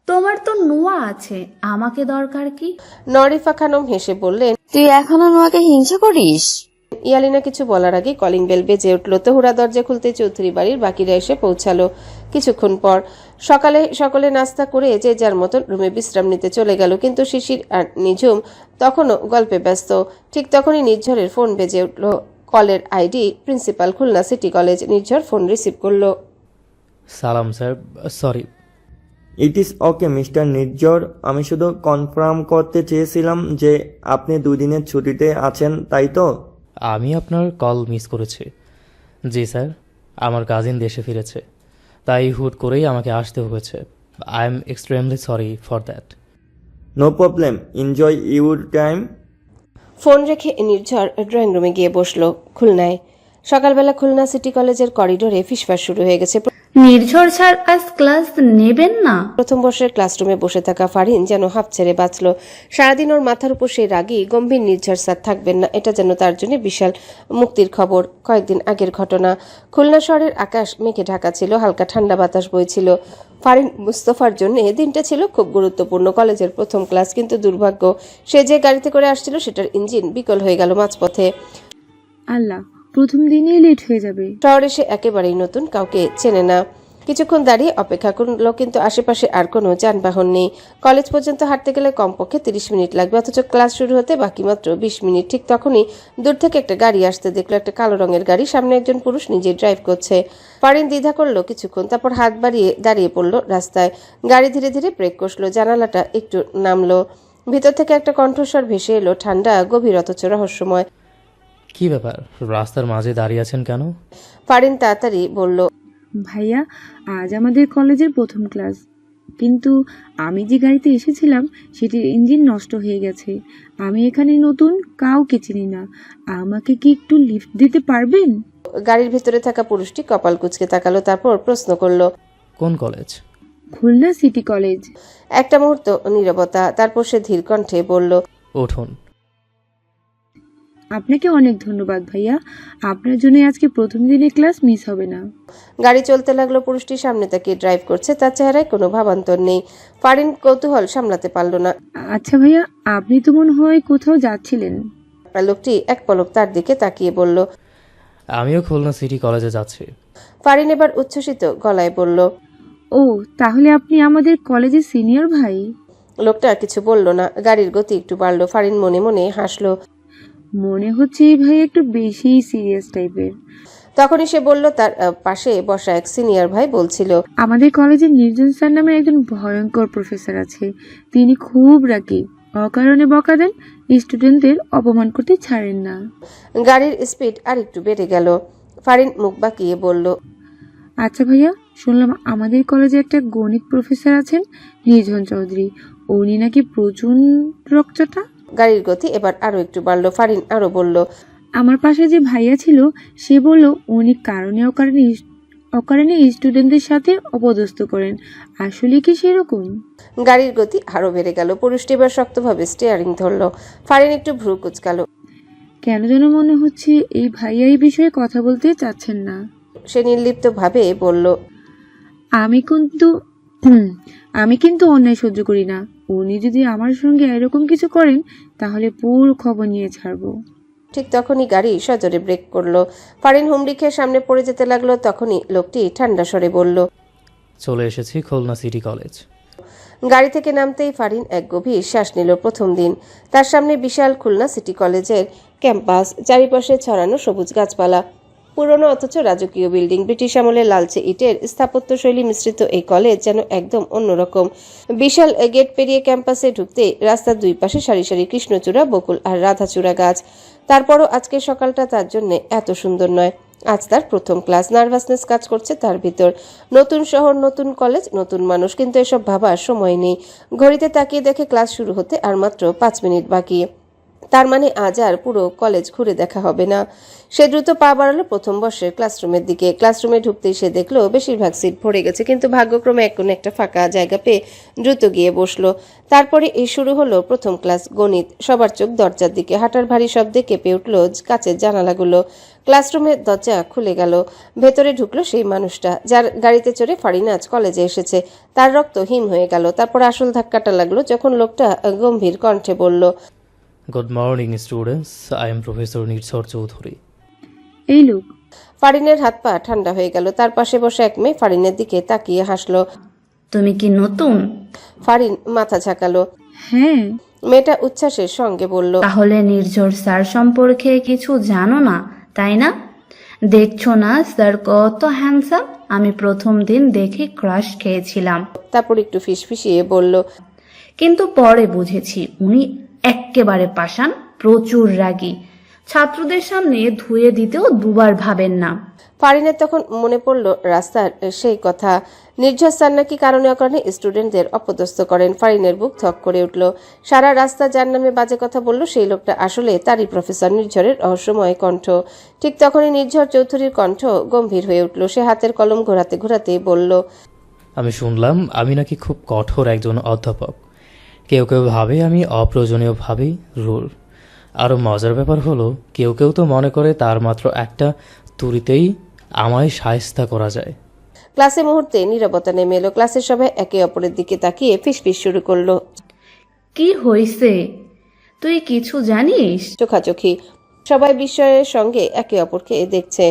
তোমার তো নোয়া আছে, আমাকে দরকার কি? নরিফা খানম হেসে বললেন, তুই এখনো নোয়াকে হিংসা করিস? ইয়ালিনা কিছু বলার আগে কলিং বেল বেজে উঠল। তহুরা দরজা খুলতে চৌধুরী বাড়ির বাকিরা এসে পৌঁছালো। কিছুক্ষণ পর সকালে সকলে নাস্তা করে যে যার মতন রুমে বিশ্রাম নিতে চলে গেল, কিন্তু শিশির আর নিঝুম তখনও গল্পে ব্যস্ত। ঠিক তখনই নির্ঝরের ফোন বেজে উঠল। কলের ID principal, Khulna city college. Nirjhar phone receive করলো। সালাম sir, sorry. It is okay mister Nirjhar, আমি শুধু কনফার্ম করতে চেয়েছিলাম যে আপনি 2 দিনের ছুটিতে আছেন, তাই তো? আমি আপনার কল মিস করেছি। জি স্যার, আমার কাজিন দেশে ফিরেছে, তাই হুট করেই আমাকে আসতে হয়েছে। I am extremely sorry for that. No problem, enjoy your time. Phone রেখে নির্ঝর ড্রয়িং রুমে গিয়ে বসলো। খুলনায় সকালবেলা খুলনা সিটি কলেজের করিডোরে ফিসফাস শুরু হয়ে গেছে। নির্ঝর স্যার আজ ক্লাস নেবেন না? প্রথম বর্ষের ক্লাসরুমে বসে থাকা ফারিন যেন হাঁপ ছেড়ে বাঁচল। সারাদিন ওর মাথার উপর সেই রাগী গম্ভীর নির্ঝর স্যার থাকবেন না, এটা যেন তার জন্য বিশাল মুক্তির খবর। কয়েকদিন আগের ঘটনা, খুলনা শহরের আকাশ মেঘে ঢাকা ছিল, হালকা ঠান্ডা বাতাস বইছিল। ফারিন মুস্তফার জন্য দিনটা ছিল খুব গুরুত্বপূর্ণ, কলেজের প্রথম ক্লাস। কিন্তু দুর্ভাগ্য, সে যে গাড়িতে করে আসছিল সেটার ইঞ্জিন বিকল হয়ে গেল মাঝপথে। আল্লাহ, প্রথম দিনেই লেট হয়ে যাবে। শহরে সে একেবারেই নতুন, কাউকে চেনে না। কিছুক্ষণ দাঁড়িয়ে অপেক্ষা করলো, কিন্তু আশেপাশে আর কোনো যানবাহন নেই। কলেজ পর্যন্ত হাঁটতে গেলে কমপক্ষে 30 মিনিট লাগবে, অথচ ক্লাস শুরু হতে বাকি মাত্র 20 মিনিট। ঠিক তখনই দূর থেকে একটা গাড়ি আসতে দেখলো, একটা কালো রঙের গাড়ি। সামনে একজন পুরুষ নিজে ড্রাইভ করছে। ফারিন দ্বিধা করলো কিছুক্ষণ, তারপর হাত বাড়িয়ে দাঁড়িয়ে পড়লো রাস্তায়। গাড়ি ধীরে ধীরে ব্রেক কষলো, জানালাটা একটু নামলো। ভিতর থেকে একটা কণ্ঠস্বর ভেসে এলো, ঠান্ডা, গভীর, অথচ রহস্যময়। কি ব্যাপার, রাস্তার মাঝে দাঁড়িয়ে আছেন কেন? ফারিন তাড়াতাড়ি বলল, ভাইয়া, আজ আমাদের কলেজের প্রথম ক্লাস, কিন্তু আমি যে গাড়িতে এসেছিলাম সেটির ইঞ্জিন নষ্ট হয়ে গেছে। আমি এখানে নতুন, কাউকে চিনি না। আমাকে কি একটু লিফট দিতে পারবেন? গাড়ির ভিতরে থাকা পুরুষটি কপাল কুঁচকে তাকালো, তারপর প্রশ্ন করলো, কোন কলেজ? Khulna city college. একটা মুহূর্ত নীরবতা, তারপর সে ধীর কণ্ঠে বলল, উঠুন। আপনাকে অনেক ধন্যবাদ ভাইয়া, আপনার জন্য আজকে প্রথম দিনে ক্লাস মিস হবে না। গাড়ি চলতে লাগলো। পুরুষটি সামনে তাকিয়ে ড্রাইভ করছে, তার চেহারায় কোনো ভাবান্তর নেই। ফারিন কৌতূহল সামলাতে পারল না। আচ্ছা ভাইয়া, আপনি তো মনে হয় কোথাও যাচ্ছিলেন। লোকটি এক পলক তার দিকে তাকিয়ে বলল, আমিও খুলনা সিটি কলেজে যাচ্ছি। ফারিন এবার উচ্ছ্বসিত গলায় বলল, ও, তাহলে আপনি আমাদের কলেজের সিনিয়র ভাই? লোকটা কিছু বলল না। গাড়ির গতি একটু বাড়লো। ফারিন মনে মনে হাসলো। মনে হচ্ছে এই ভাই একটু বেশি সিরিয়াস টাইপের। তখনই সে বলল, তার পাশে বসা এক সিনিয়র ভাই বলছিল, আমাদের কলেজে নির্জন স্যার নামে একজন ভয়ঙ্কর প্রফেসর আছে। তিনি খুব রাগী, অকারণে বকা দেন, স্টুডেন্টদের অপমান করতে ছাড়েন না। গাড়ির স্পিড আর একটু বেড়ে গেল। ফারিন মুখ বাঁকিয়ে বলল, আচ্ছা ভাইয়া, শুনলাম আমাদের কলেজে একটা গণিত প্রফেসর আছেন, নির্জন চৌধুরী। উনি নাকি প্রচুর রকচটা। গাড়ির গতি এবার আরো একটু বাড়লো। ফারিন আরো বলল, আমার পাশে যে ভাইয়া ছিল সে বলল উনি কারণে অকারণে স্টুডেন্টদের সাথে অপদস্থ করেন। আসলে কি সেরকম? গাড়ির গতি আরো বেড়ে গেল। পুরুষটি এবার শক্তভাবে স্টিয়ারিং ধরলো। ফারিন একটু ভ্রু কুচকালো। কেন যেন মনে হচ্ছে এই ভাইয়া এই বিষয়ে কথা বলতে চাচ্ছেন না। সে নির্লিপ্ত ভাবে বলল, আমি কিন্তু অন্যায় সহ্য করি না। উনি যদি আমার সঙ্গে এরকম কিছু করেন তাহলে পুরো খবর নিয়ে ছাড়বো। ঠিক তখনই গাড়ি সজোরে ব্রেক করলো। ফারিন হুমড়ি খেয়ে সামনে পড়ে যেতে লাগলো। তখনই লোকটি ঠান্ডা স্বরে বলল, চলে এসেছি খুলনা সিটি কলেজ। গাড়ি থেকে নামতেই ফারিন এক গভীর শ্বাস নিল। প্রথম দিন, তার সামনে বিশাল খুলনা সিটি কলেজের ক্যাম্পাস, চারিপাশে ছড়ানো সবুজ গাছপালা, পুরনো অথচ রাজকীয় বিল্ডিং, ব্রিটিশ আমলের লালচে ইটের স্থাপত্যশৈলী মিশ্রিত এই কলেজ যেন একদম অন্যরকম। বিশাল গেট পেরিয়ে ক্যাম্পাসে ঢুকতে রাস্তার দুই পাশে সারি সারি কৃষ্ণচূড়া, বকুল আর রাধাচূড়া গাছ। তারপরও আজকের সকালটা তার জন্য এত সুন্দর নয়। আজ তার প্রথম ক্লাস। নার্ভাসনেস কাজ করছে তার ভিতর। নতুন শহর, নতুন কলেজ, নতুন মানুষ, কিন্তু এসব ভাবার সময় নেই। ঘড়িতে তাকিয়ে দেখে ক্লাস শুরু হতে আর মাত্র 5 মিনিট বাকি। তার মানে আজ আর পুরো কলেজ ঘুরে দেখা হবে না। সে দ্রুত পা বাড়ালো প্রথম বর্ষের ক্লাসরুমের দিকে। ক্লাসরুমে ঢুকতেই সে দেখলো বেশিরভাগ সিট ভরে গেছে, কিন্তু ভাগ্যক্রমে এক কোনো একটা ফাঁকা জায়গা পেয়ে দ্রুত গিয়ে বসলো। তারপরে এই শুরু হলো প্রথম ক্লাস, গণিত। সবার চোখ দরজার দিকে। হাঁটার ভারী শব্দে কেঁপে উঠলো কাচের জানালাগুলো। ক্লাসরুমের দরজা খুলে গেল। ভেতরে ঢুকলো সেই মানুষটা যার গাড়িতে চড়ে ফারিন আজ কলেজে এসেছে। তার রক্ত হিম হয়ে গেল। তারপর আসল ধাক্কাটা লাগলো যখন লোকটা গম্ভীর কণ্ঠে বলল, good morning students, I am professor Nirjhar Chowdhury. এই লোক। ফারিনের হাত পা ঠান্ডা হয়ে গেল। তার পাশে বসে এক মেয়ে ফারিনের দিকে তাকিয়ে হাসলো। তুমি কি নতুন? ফারিন মাথা ঝাঁকালো। হ্যাঁ। মেয়েটা উচ্ছ্বাসের সঙ্গে বলল, তাহলে নির্ঝর স্যার সম্পর্কে কিছু জানো না, তাই না? দেখছো না স্যার কত হ্যান্ডসাম? আমি প্রথম দিন দেখে ক্রাশ খেয়েছিলাম। তারপর একটু ফিসফিসিয়ে বলল, কিন্তু পরে বুঝেছি উনি এক্কেবারে পাষাণ, প্রচুর রাগী। ছাত্রদের সামনে ধুয়ে দিতেও দুবার ভাবেন না। ফারিনের তখন মনে পড়ল রাস্তার সেই কথা। নির্ঝর স্যার নাকি কারণে অকারণে স্টুডেন্টদের অপদস্থ করেন। ফারিনের বুক থক করে উঠল। সারা রাস্তা যার নামে বাজে কথা বলল সেই লোকটা আসলে তারই প্রফেসর নির্ঝরের রহস্যময় কণ্ঠ। ঠিক তখনই নির্ঝর চৌধুরীর কণ্ঠ গম্ভীর হয়ে উঠল। সে হাতের কলম ঘোরাতে ঘোরাতে বলল, আমি শুনলাম আমি নাকি খুব কঠোর একজন অধ্যাপক। কেউ কেউ ভাবে আমি অপ্রয়োজনীয়ভাবেই রুল। আরও মজার ব্যাপার হলো কেউ কেউ তো মনে করে তার মাত্র একটা তুড়িতেই আমায় শায়েস্তা করা যায়। ক্লাসে মুহূর্তে নীরবতা নেমে এলো। ক্লাসের সবাই একে অপরের দিকে তাকিয়ে ফিসফিস শুরু করলো। কি হইছে, তুই কিছু জানিস? চোখাচোখি। সবাই বিস্ময়ের সঙ্গে একে অপরকে দেখছে,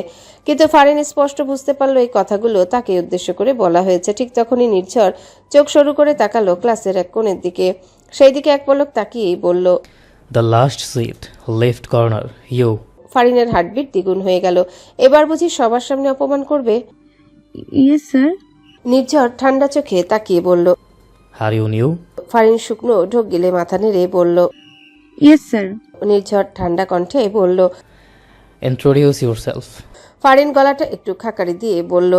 কিন্তু ফারিন স্পষ্ট বুঝতে পারলো এই কথাগুলো তাকে উদ্দেশ্য করে বলা হয়েছে। ঠিক তখনই নির্ঝর চোখ সরু করে তাকালো ক্লাসের এক কোণের দিকে। সেই দিকে এক পলক তাকিয়েই বলল, the last seat, left corner, you. ফারিনের হার্টবিট দ্বিগুণ হয়ে গেল। এবার বুঝি সবার সামনে অপমান করবে? Yes sir. নির্ঝর ঠান্ডা চোখে তাকিয়ে বলল। Are you new? ফারিন শুকনো ঢোক গিলে মাথা নেড়ে বলল, ইয়েস স্যার। নির্ঝর ঠান্ডা কণ্ঠে বলল, ইন্ট্রোডিউস ইউরসেলফ। ফারিন গলাটা একটু খাকারি দিয়ে বলল,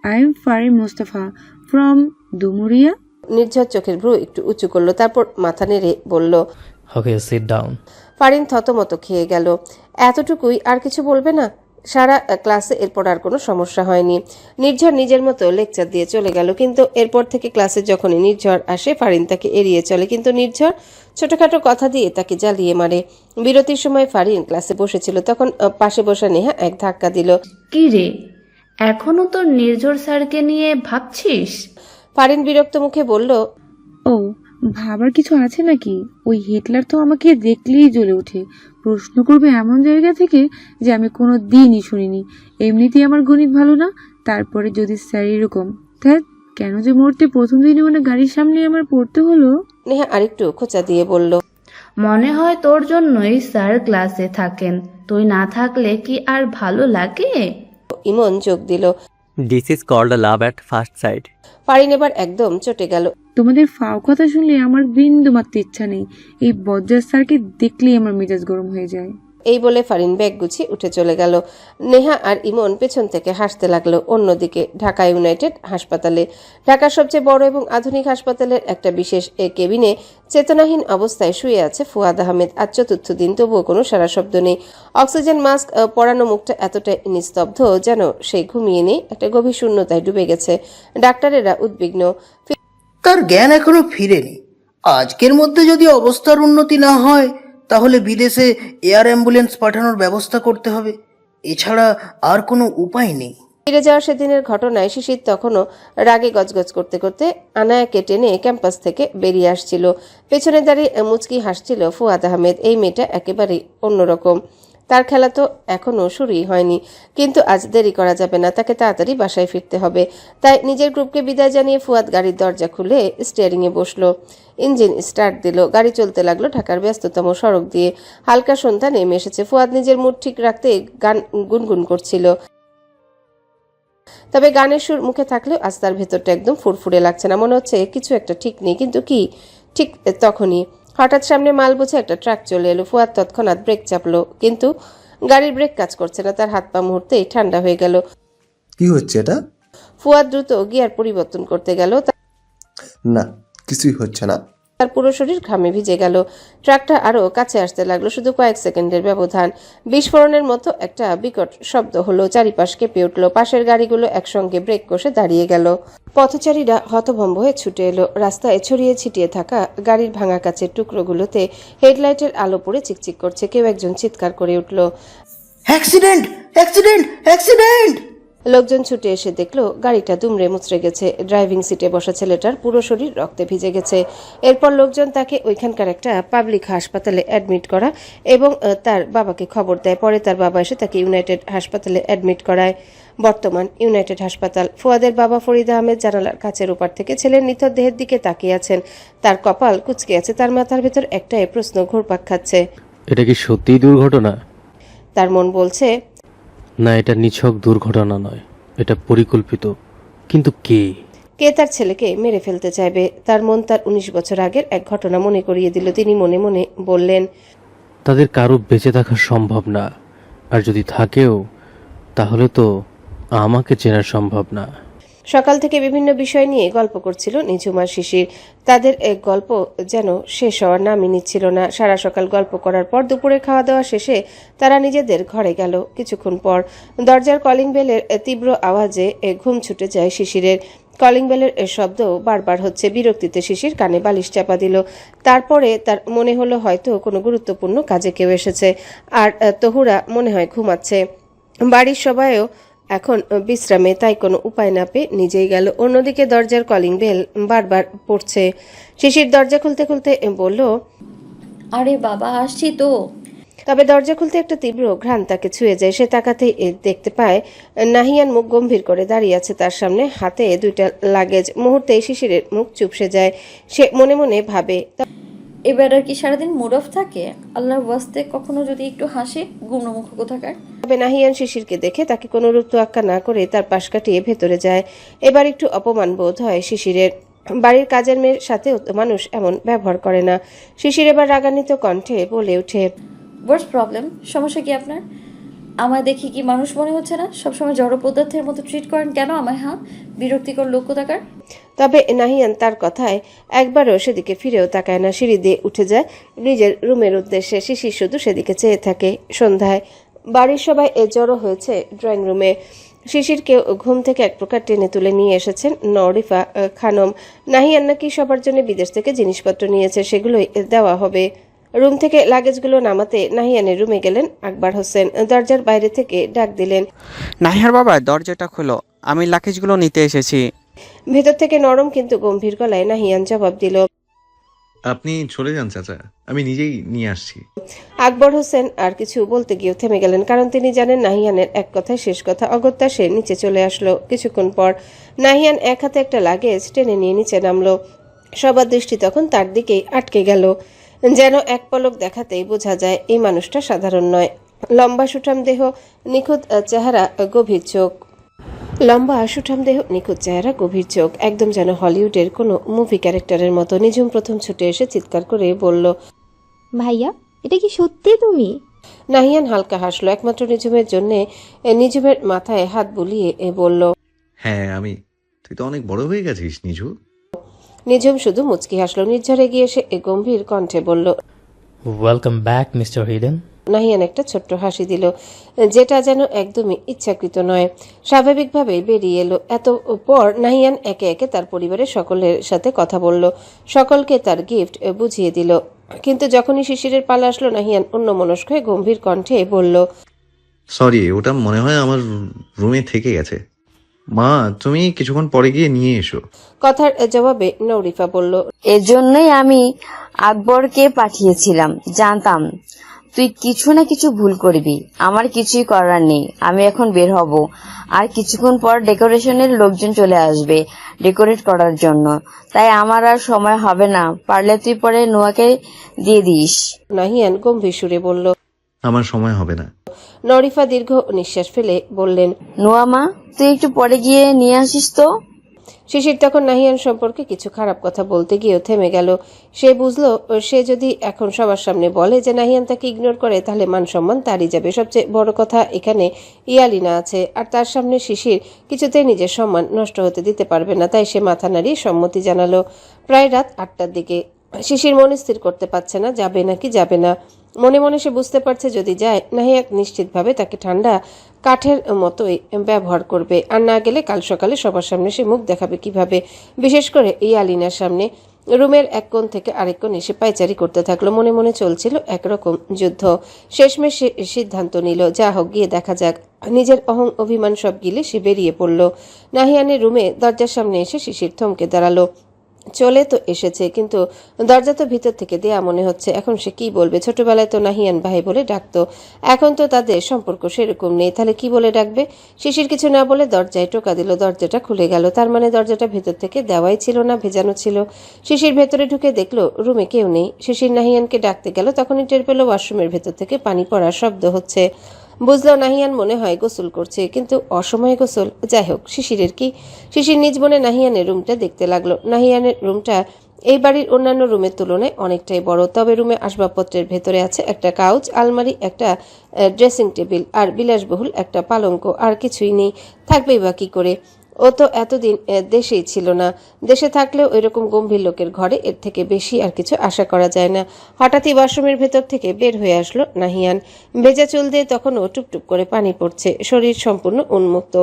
I am Farin Mostafa from Dumuria. Nirjhar চোখের ভ্রু একটু উঁচু করলো, তারপর মাথা নেড়ে বলল, ওকে, সিট ডাউন। ফারিন থতমত খেয়ে গেল। এতটুকুই, আর কিছু বলবে না? সারা ক্লাসে এরপর আর কোনো সমস্যা হয়নি। নির্ঝর নিজের মতো লেকচার দিয়ে চলে গেল। কিন্তু এরপর থেকে ক্লাসে যখনই নির্ঝর আসে ফারিন তাকে এড়িয়ে চলে, কিন্তু নির্ঝর ছোটখাটো কথা দিয়ে তাকে জ্বালিয়ে মারে। বিরতির সময় ফারিন ক্লাসে বসেছিল, তখন পাশে বসা নেহা এক ধাক্কা দিল। কি রে, এখনো তোর নির্ঝর স্যারকে নিয়ে ভাবছিস? ফারিন বিরক্ত মুখে বলল, ও, ভাবার কিছু আছে নাকি? ওই হিটলার তো আমাকে দেখলেই জ্বলে ওঠে, প্রশ্ন করবে এমন জায়গা থেকে যে আমি কোনো দিনই শুনিনি। এমনিতেই আমার গণিত ভালো না, তারপরে যদি স্যার এরকম, ধ্যাৎ, কেন যে মরতে প্রথম দিনে মানে গাড়ির সামনে আমার পড়তে হলো। নেহা আরেকটু খোঁচা দিয়ে বলল, মনে হয় তোর জন্যই স্যার ক্লাসে থাকেন, তুই না থাকলে কি আর ভালো লাগে? ইমন যোগ দিল। This is called love at first sight. Farin এবার একদম চটে গেল। তোমাদের ফাও কথা শুনলে আমার বিন্দু মাত্র ইচ্ছা নেই। এই বজ্জার স্যারকে দেখলেই আমার মেজাজ গরম হয়ে যায়। এই বলে ফারিন ব্যাগ গুছিয়ে উঠে চলে গেল। নেহা আর ইমন পেছন থেকে হাসতে লাগলো। অন্যদিকে ঢাকা ইউনাইটেড হাসপাতালে, ঢাকার সবচেয়ে বড় এবং আধুনিক হাসপাতালের একটা বিশেষ কেবিনে চেতনাহীন অবস্থায় শুয়ে আছে ফুয়াদ আহমেদ। আজ চতুর্থ দিন, তবুও কোনো সারা শব্দ নেই। অক্সিজেন মাস্ক পরানো মুখটা এতটাই নিস্তব্ধ যেন সে ঘুমিয়ে নেই, একটা গভীর শূন্যতায় ডুবে গেছে। ডাক্তারেরা উদ্বিগ্ন। তার জ্ঞান এখনো ফিরেনি। আজকের মধ্যে যদি অবস্থার উন্নতি না হয় তাহলে বিদেশে এয়ার অ্যাম্বুলেন্স পাঠানোর ব্যবস্থা করতে হবে, এছাড়া আর কোনো উপায় নেই। ফিরে যাওয়া সেদিনের ঘটনায় শিশির তখনও রাগে গজগজ করতে করতে আনায়াকে টেনে ক্যাম্পাস থেকে বেরিয়ে আসছিল। পেছনে দাঁড়িয়ে মুচকি হাসছিল ফুয়াদ আহমেদ। এই মেয়েটা একেবারেই অন্যরকম। তার খেলা তো এখনো শুরুই হয়নি, কিন্তু আজ দেরি করা যাবে না, তাকে তাড়াতাড়ি বাসায় ফিরতে হবে। তাই নিজের গ্রুপকে বিদায় জানিয়ে ফুয়াদ গাড়ির দরজা খুলে স্টিয়ারিংয়ে বসলো। ইঞ্জিন স্টার্ট দিল। গাড়ি চলতে লাগলো ঢাকার ব্যস্ততম সড়ক দিয়ে। হালকা সন্ধ্যা নেমে এসেছে। ফুয়াদ নিজের মুড ঠিক রাখতে গান গুনগুন করছিল। তবে গানের সুর মুখে থাকলেও আজ তার ভেতরটা একদম ফুরফুরে লাগছে না। মনে হচ্ছে কিছু একটা ঠিক নেই, কিন্তু কি? ঠিক তখনই হঠাৎ সামনে মাল বোঝা একটা ট্রাক চলে এলো। ফুয়াদ তৎক্ষণাৎ ব্রেক চাপলো, কিন্তু গাড়ির ব্রেক কাজ করছে না। তার হাত পা মুহূর্তেই ঠান্ডা হয়ে গেল। কি হচ্ছে এটা? ফুয়াদ দ্রুত গিয়ার পরিবর্তন করতে গেল। না, কিছুই হচ্ছে না। তার পুরো শরীর ঘামে ভিজে গেল। ট্রাকটা আরো কাছে আসতে লাগলো। শুধু কয়েক সেকেন্ডের ব্যবধান। বিস্ফোরণের মতো একটা বিকট শব্দ হলো। চারিপাশ কেঁপে উঠল। পাশের গাড়িগুলো একসঙ্গে ব্রেক কষে দাঁড়িয়ে গেল। পথচারীরা হতভম্ব হয়ে ছুটে এলো। রাস্তায় ছড়িয়ে ছিটিয়ে থাকা গাড়ির ভাঙা কাচের টুকরোগুলোতে হেডলাইটের আলো পড়ে চিকচিক করছে। কেউ একজন চিৎকার করে উঠল, অ্যাক্সিডেন্ট, অ্যাক্সিডেন্ট, অ্যাক্সিডেন্ট! লোকজন ছুটে এসে দেখলো গাড়িটা দুমড়ে মুচড়ে গেছে। ড্রাইভিং সিটে বসা ছেলেটার পুরো শরীর রক্তে ভিজে গেছে। এরপর লোকজন তাকে ওইখানকার একটা পাবলিক হাসপাতালে অ্যাডমিট করা এবং তার বাবাকে খবর দেয়। পরে তার বাবা এসে তাকে ইউনাইটেড হাসপাতালে অ্যাডমিট করায়। বর্তমান ইউনাইটেড হাসপাতাল। ফুয়াদের বাবা ফরিদ আহমেদ জানালার কাছের ওপার থেকে ছেলের নিথর দেহের দিকে তাকিয়ে আছেন। তার কপাল কুঁচকে আছে। তার মাথার ভেতর একটাই প্রশ্ন ঘুরপাক খাচ্ছে, এটা কি সত্যিই দুর্ঘটনা? তার মন বলছে, না, এটা নিছক দুর্ঘটনা নয়, এটা পরিকল্পিত। কিন্তু কে তার ছেলেকে মেরে ফেলতে চাইবে? তার মন তার 19 বছর আগের এক ঘটনা মনে করিয়ে দিল। তিনি মনে মনে বললেন, তাদের কারো বেঁচে থাকা সম্ভব না, আর যদি থাকেও তাহলে তো আমাকে চেনা সম্ভব না। সকাল থেকে বিভিন্ন বিষয় নিয়ে গল্প করছিল নিঝুম আর শিশির। তাদের গল্প যেন শেষ হওয়ার নামই নিচ্ছিল না। সারা সকাল গল্প করার পর দুপুরে খাওয়া দাওয়া শেষে তারা নিজেদের ঘরে গেল। কিছুক্ষণ পর দরজার কলিং বেলের তীব্র আওয়াজে ঘুম ছুটে যায় শিশিরের। কলিং বেলের শব্দ বারবার হচ্ছে। বিরক্তিতে শিশির কানে বালিশ চাপা দিল। তারপরে তার মনে হলো হয়তো কোনো গুরুত্বপূর্ণ কাজে কেউ এসেছে, আর তহুরা মনে হয় ঘুমাচ্ছে। বাড়ির সবাইও এখন বিশ্রামে, তাই কোনো উপায় না পেয়ে নিজেই গেল। অন্যদিকে দরজার কলিং বেল বারবার পড়ছে। শিশির দরজা খুলতে খুলতে বলল, আরে বাবা, আসছি তো। তবে দরজা খুলতে একটা তীব্র ঘ্রাণ তাকে ছুঁয়ে যায়। সে তাকাতেই দেখতে পায় নাহিয়ান মুখ গম্ভীর করে দাঁড়িয়ে আছে তার সামনে, হাতে দুইটা লাগেজ। মুহূর্তেই শিশিরের মুখ চুপসে যায়। সে মনে মনে ভাবে, এবার আর কি সারাদিন মুড অফ থাকে? আল্লাহর ওয়াস্তে কখনো যদি একটু হাসে, গুমরামুখ কোথাকার। তবে নাহিয়ান শিশিরকে দেখে তাকে কোনো রূপ তোয়াক্কা না করে তার পাশ কাটিয়ে ভেতরে যায়। এবার একটু অপমান বোধ হয় শিশিরের। বাড়ির কাজের মেয়ের সাথেও তো মানুষ এমন ব্যবহার করে না। শিশির এবার রাগান্বিত কণ্ঠে বলে ওঠে, হোয়াটস প্রবলেম? সমস্যা কি আপনার? আমায় দেখি কি মানুষ মনে হচ্ছে না? সবসময় জড় পদার্থের মতো ট্রিট করেন কেন আমায়? হ্যাঁ, বিরক্তিকর লোক কোথাকার। তবে নাহিয়ান তার কথায় একবারও সেদিকে ফিরেও তাকায় না। সিঁড়ি দিয়ে উঠে যায় নিজের রুমের উদ্দেশ্যে। শিশির শুধু সেদিকে চেয়ে থাকে। সন্ধ্যায় বাড়ির সবাই জড়ো হয়েছে ড্রয়িং রুমে। শিশিরকে ঘুম থেকে এক প্রকার টেনে তুলে নিয়ে এসেছেন নরিফা খানম। নাহিয়ান নাকি সবার জন্য বিদেশ থেকে জিনিসপত্র নিয়েছে, সেগুলোই দেওয়া হবে। রুম থেকে লাগেজগুলো নামাতে নাহিয়ানের রুমে গেলেন আকবর হোসেন। দরজার বাইরে থেকে ডাক দিলেন, নাহিয়ার বাবা, দরজাটা খোলো, আমি লাগেজগুলো নিতে এসেছি। ভেতর থেকে নরম কিন্তু গম্ভীর গলায় নাহিয়ান জবাব দিল, আপনি চলে যান চাচা, আমি নিজেই নিয়ে আসছি। আকবর হোসেন আর কিছু বলতে গিয়েও থেমে গেলেন, কারণ তিনি জানেন নাহিয়ানের এক কথায় শেষ কথা। অগত্যা সে নিচে চলে আসলো। কিছুক্ষণ পর নাহিয়ান এক হাতে একটা লাগেজ টেনে নিয়ে নিচে নামলো। সবার দৃষ্টি তখন তার দিকেই আটকে গেল। যেন এক পলক দেখাতেই বোঝা যায় এই মানুষটা সাধারণ নয়। লম্বা সুঠাম দেহ, নিখুঁত চেহারা, গভীর চোখ। গভীর চোখ, একদম যেন হলিউডের কোনো মুভি ক্যারেক্টারের মতো। নিঝুম প্রথম ছুটে এসে চিৎকার করে বলল, ভাইয়া, এটা কি সত্যি তুমি? নাহিয়ান হালকা হাসলো। একমাত্র নিঝুমের জন্যে নিঝুমের মাথায় হাত বুলিয়ে বলল, হ্যাঁ আমি। তুই তো অনেক বড় হয়ে গেছিস নিঝু। নিঝুম শুধু মুচকি হাসলো। নির্ঝরে গিয়ে সে গম্ভীর কণ্ঠে বলল, welcome back mister hidden. Nahiyan একটা ছোট্ট হাসি দিল, যেটা যেন একদমই ইচ্ছাকৃত নয়, স্বাভাবিকভাবেই বেরিয়ে এলো। এত পর নাহিয়ান একে একে তার পরিবারের সকলের সাথে কথা বলল, সকলকে তার গিফট বুঝিয়ে দিল। কিন্তু যখনই শিশিরের পালা আসলো, নাহিয়ান অন্যমনস্ক হয়ে গম্ভীর কণ্ঠে বলল, সরি, ওটা মনে হয় আমার রুমে থেকে গেছে। মা, তুমি কিছুক্ষণ পরে গিয়ে নিয়ে এসো। কথার জবাবে নরিফা বলল, এজন্যই আমি আকবরকে পাঠিয়েছিলাম, জানতাম তুই কিছু না কিছু ভুল করবি। আমার কিছুই করার নেই, আমি এখন বের হব। আর কিছুক্ষণ পর ডেকোরেশনের লোকজন চলে আসবে ডেকোরেট করার জন্য, তাই আমার আর সময় হবে না। পারলে তুই পরে নোয়াকে দিয়ে দিস। নাহিয়ান গম্ভীর সুরে বলল, আমার সময় হবে না। নরিফা দীর্ঘ নিঃশ্বাস ফেলে বললেন, নোয়া মা, তুই একটু পরে গিয়ে নিয়ে আসিস তো। শিশির তখন নাহিয়ান সম্পর্কে কিছু খারাপ কথা বলতে গিয়েও থেমে গেল। সে বুঝলো সে যদি এখন সবার সামনে বলে যে নাহিয়ান তাকে ইগনোর করে, তাহলে মান সম্মান তারই যাবে। সবচেয়ে বড় কথা, এখানে ইয়ালিনা আছে, আর তার সামনে শিশির কিছুতেই নিজের সম্মান নষ্ট হতে দিতে পারবে না। তাই সে মাথা নাড়িয়ে সম্মতি জানালো। প্রায় রাত 8টার দিকে। শিশির মনে স্থির করতে পারছে না যাবে নাকি যাবে না। মনে মনে সে বুঝতে পারছে যদি যায়, নাহিয়ান নিশ্চিতভাবে তাকে ঠান্ডা কাঠের মতোই ব্যবহার করবে, আর না গেলে কাল সকালে সবার সামনে সে মুখ দেখাবে কিভাবে, বিশেষ করে এই আলিনার সামনে। রুমের এক কোণ থেকে আরেক কোণ এসে পায়চারি করতে থাকলো। মনে মনে চলছিল একরকম যুদ্ধ। শেষমেশ সে সিদ্ধান্ত নিল, যা হোক গিয়ে দেখা যাক। নিজের অভিমান সব গিলে সে বেরিয়ে পড়ল। নাহিয়ানের রুমে দরজার সামনে এসে শিশির থমকে দাঁড়ালো। চলে তো এসেছে, কিন্তু দরজা তো ভিতর থেকে দেয়া মনে হচ্ছে। এখন সে কি বলবে? ছোটবেলায় তো নাহিয়ান ভাই বলে ডাকতো, এখন তো তাদের সম্পর্ক সেরকম নেই, তাহলে কি বলে ডাকবে? শিশির কিছু না বলে দরজায় টোকা দিল। দরজাটা খুলে গেল। তার মানে দরজাটা ভেতর থেকে দেওয়াই ছিল না, ভেজানো ছিল। শিশির ভেতরে ঢুকে দেখলো রুমে কেউ নেই। শিশির নাহিয়ানকে ডাকতে গেল, তখনই টের পেল ওয়াশরুমের ভেতর থেকে পানি পড়ার শব্দ হচ্ছে। বুঝলো নাহিয়ান মনে হয় গোসল করছে, কিন্তু অসময়ে গোসল। যাই হোক, শিশিরের কি? শিশির নিজ মনে নাহিয়ানের রুমটা দেখতে লাগলো। নাহিয়ানের রুমটা এই বাড়ির অন্যান্য রুমের তুলনায় অনেকটাই বড়, তবে রুমে আসবাবপত্রের ভেতরে আছে একটা কাউচ, আলমারি, একটা ড্রেসিং টেবিল আর বিলাসবহুল একটা পালঙ্ক, আর কিছুই নেই। থাকবেই বা কি করে? ও তো এতদিন দেশেই ছিল না। দেশে থাকলেও এরকম গম্ভীর লোকের ঘরে এর থেকে বেশি আর কিছু আশা করা যায় না। হঠাৎই ওয়াশরুমের ভেতর থেকে বের হয়ে আসলো নাহিয়ান। ভেজা চুল দিয়ে তখনও টুপটুপ করে পানি পড়ছে, শরীর সম্পূর্ণ উন্মুক্ত,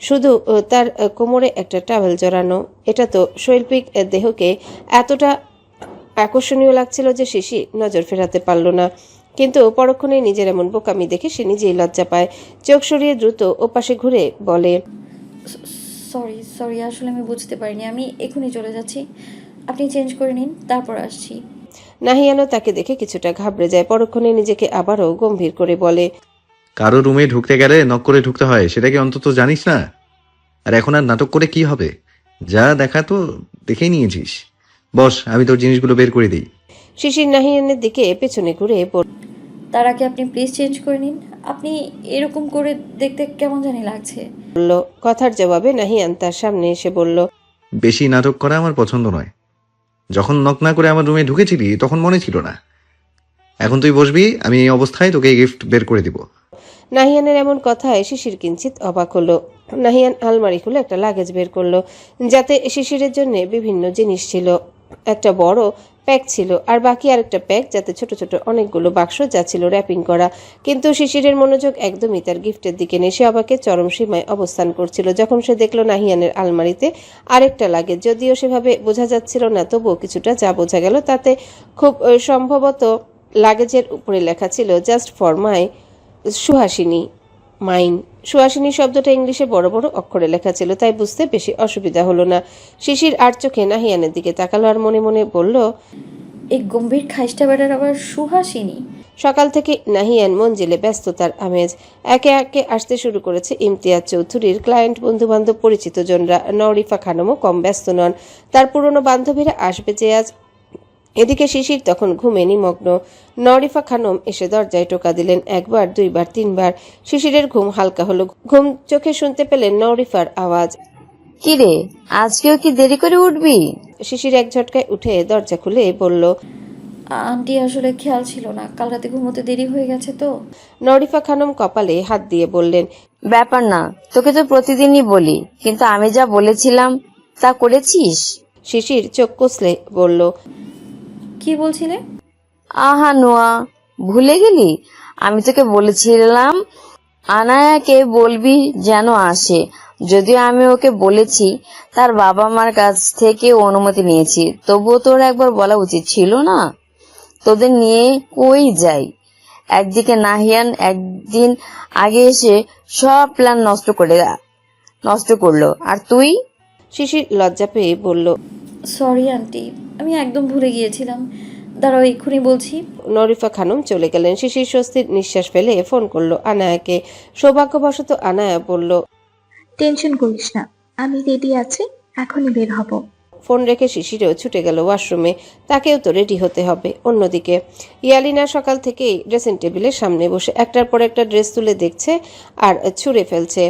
শুধু তার কোমরে একটা টাওয়েল জড়ানো। এটা তো শৈল্পিক দেহকে এতটা আকর্ষণীয় লাগছিল যে শিশির নজর ফেরাতে পারল না। কিন্তু পরক্ষণে নিজের এমন বোকামি দেখে সে নিজেই লজ্জা পায়। চোখ সরিয়ে দ্রুত ওপাশে ঘুরে বলে, সরি আসলে আমি বুঝতে পারিনি, আমি এখনই চলে যাচ্ছি, আপনি চেঞ্জ করে নিন, তারপর আসছি। নাহিয়ানও তাকে দেখে কিছুটা ঘাবড়ে যায়। পরক্ষণে নিজেকে আবারও গম্ভীর করে বলে, কারো রুমে ঢুকতে গেলে নক করে ঢুকতে হয়, সেটা কি অন্তত জানিস না? আর এখন আর নাটক করে কি হবে? যা দেখা তো দেখেই নিয়েছিস। বস, আমি তোর জিনিসগুলো বের করে দিই। শিশির নাহিয়ানের দিকে পেছনে ঘুরে বলল, তার আগে আপনি প্লিজ চেঞ্জ করে নিন, আপনি এরকম করে দেখতে কেমন জানি লাগছে। কথার জবাবে নাহিয়ান তার সামনে এসে বলল, বেশি নাটক করা আমার পছন্দ নয়। যখন নক না করে আমার রুমে ঢুকেছিলি তখন মনে ছিল না। এখন তুই বসবি, আমি এই অবস্থায় তোকে গিফট বের করে দিব। নাহিয়ানের এমন কথায় শিশির কিঞ্চিত অবাক হলো। নাহিয়ান আলমারি খুলে একটা লাগেজ বের করলো, যাতে শিশিরের জন্য বিভিন্ন জিনিস ছিল। একটা বড় প্যাক ছিল, আর বাকি আরেকটা প্যাক যাতে ছোট ছোট অনেকগুলো বাক্স, যা ছিল র্যাপিং করা। কিন্তু শিশিরের মনোযোগ একদমই তার গিফটের দিকে নেই। সে অবাকের চরম সীমায় অবস্থান করছিল যখন সে দেখলো নাহিয়ানের আলমারিতে আরেকটা লাগেজ। যদিও সেভাবে বোঝা যাচ্ছিল না, তবুও কিছুটা যা বোঝা গেল তাতে খুব সম্ভবত লাগেজের উপরে লেখা ছিল, just for my Suhasini mine. Suhasini শব্দটা ইংলিশে বড় বড় অক্ষরে লেখা ছিল, তাই বুঝতে বেশি অসুবিধা হলো না। শিশির আর চোখে নাহিয়ানের দিকে তাকালো আর মনে মনে বলল, এই গম্ভীর খাইস্টা বেটার আবার সুহাসিনী। সকাল থেকে নাহিয়ান মঞ্জিলে ব্যস্ততার আমেজ। একে একে আসতে শুরু করেছে ইমতিয়াজ চৌধুরীর ক্লায়েন্ট, বন্ধুবান্ধব, পরিচিত জনরা। নরিফা খানমও কম ব্যস্ত নন, তার পুরনো বান্ধবীরা আসবে যে আজ। এদিকে শিশির তখন ঘুমে নিমগ্ন। নরিফা খানম এসে দরজায় টোকা দিলেন, একবার, দুইবার, তিনবার। শিশিরের ঘুম হালকা হলো। ঘুম চোখে শুনতে পেলেন নরিফার আওয়াজ, কিরে, আজকেও কি দেরি করে উঠবি? শিশির এক ঝটকায় উঠে দরজা খুলে বলল, আন্টি আসলে খেয়াল ছিল না, কাল রাতে ঘুমোতে দেরি হয়ে গেছে তো। নরিফা খানম কপালে হাত দিয়ে বললেন, ব্যাপার না, তোকে তো প্রতিদিনই বলি, কিন্তু আমি যা বলেছিলাম তা করেছিস? শিশির চোখ কষলে বলল, কি বলছিলে? আহা নোয়া, ভুলে গেলি? আমি তোকে বলেছিলাম আনায়াকে বলবি যেন আসে। যদিও আমি ওকে বলেছি, তার বাবা মার কাছ থেকে অনুমতি নিয়েছি, তবুও তোর একবার বলা উচিত ছিল না? তোদের নিয়ে কই যাই। একদিকে নাহিয়ান একদিন আগে এসে সব প্ল্যান নষ্ট করলো, আর তুই? শিশির লজ্জা পেয়ে বলল, সরি আন্টি, আমি একদম ভুলে গিয়েছিলাম, দাঁড়াও এক্ষুনি বলছি। নরিফা খানম চলে গেলেন। শিশির স্বস্তির নিঃশ্বাস ফেলে ফোন করলো আনায়াকে। সৌভাগ্যবশত আনায়া বলল, টেনশন করিস না, আমি রেডি আছি, এখনই বের হব। ফোন রেখে শিশিরেও ছুটে গেল ওয়াশরুমে। তাকেও তো রেডি হতে হবে। অন্যদিকে ইয়ালিনা সকাল থেকেই ড্রেসিং টেবিলের সামনে বসে একটার পর একটা ড্রেস তুলে দেখছে আর ছুঁড়ে ফেলছে।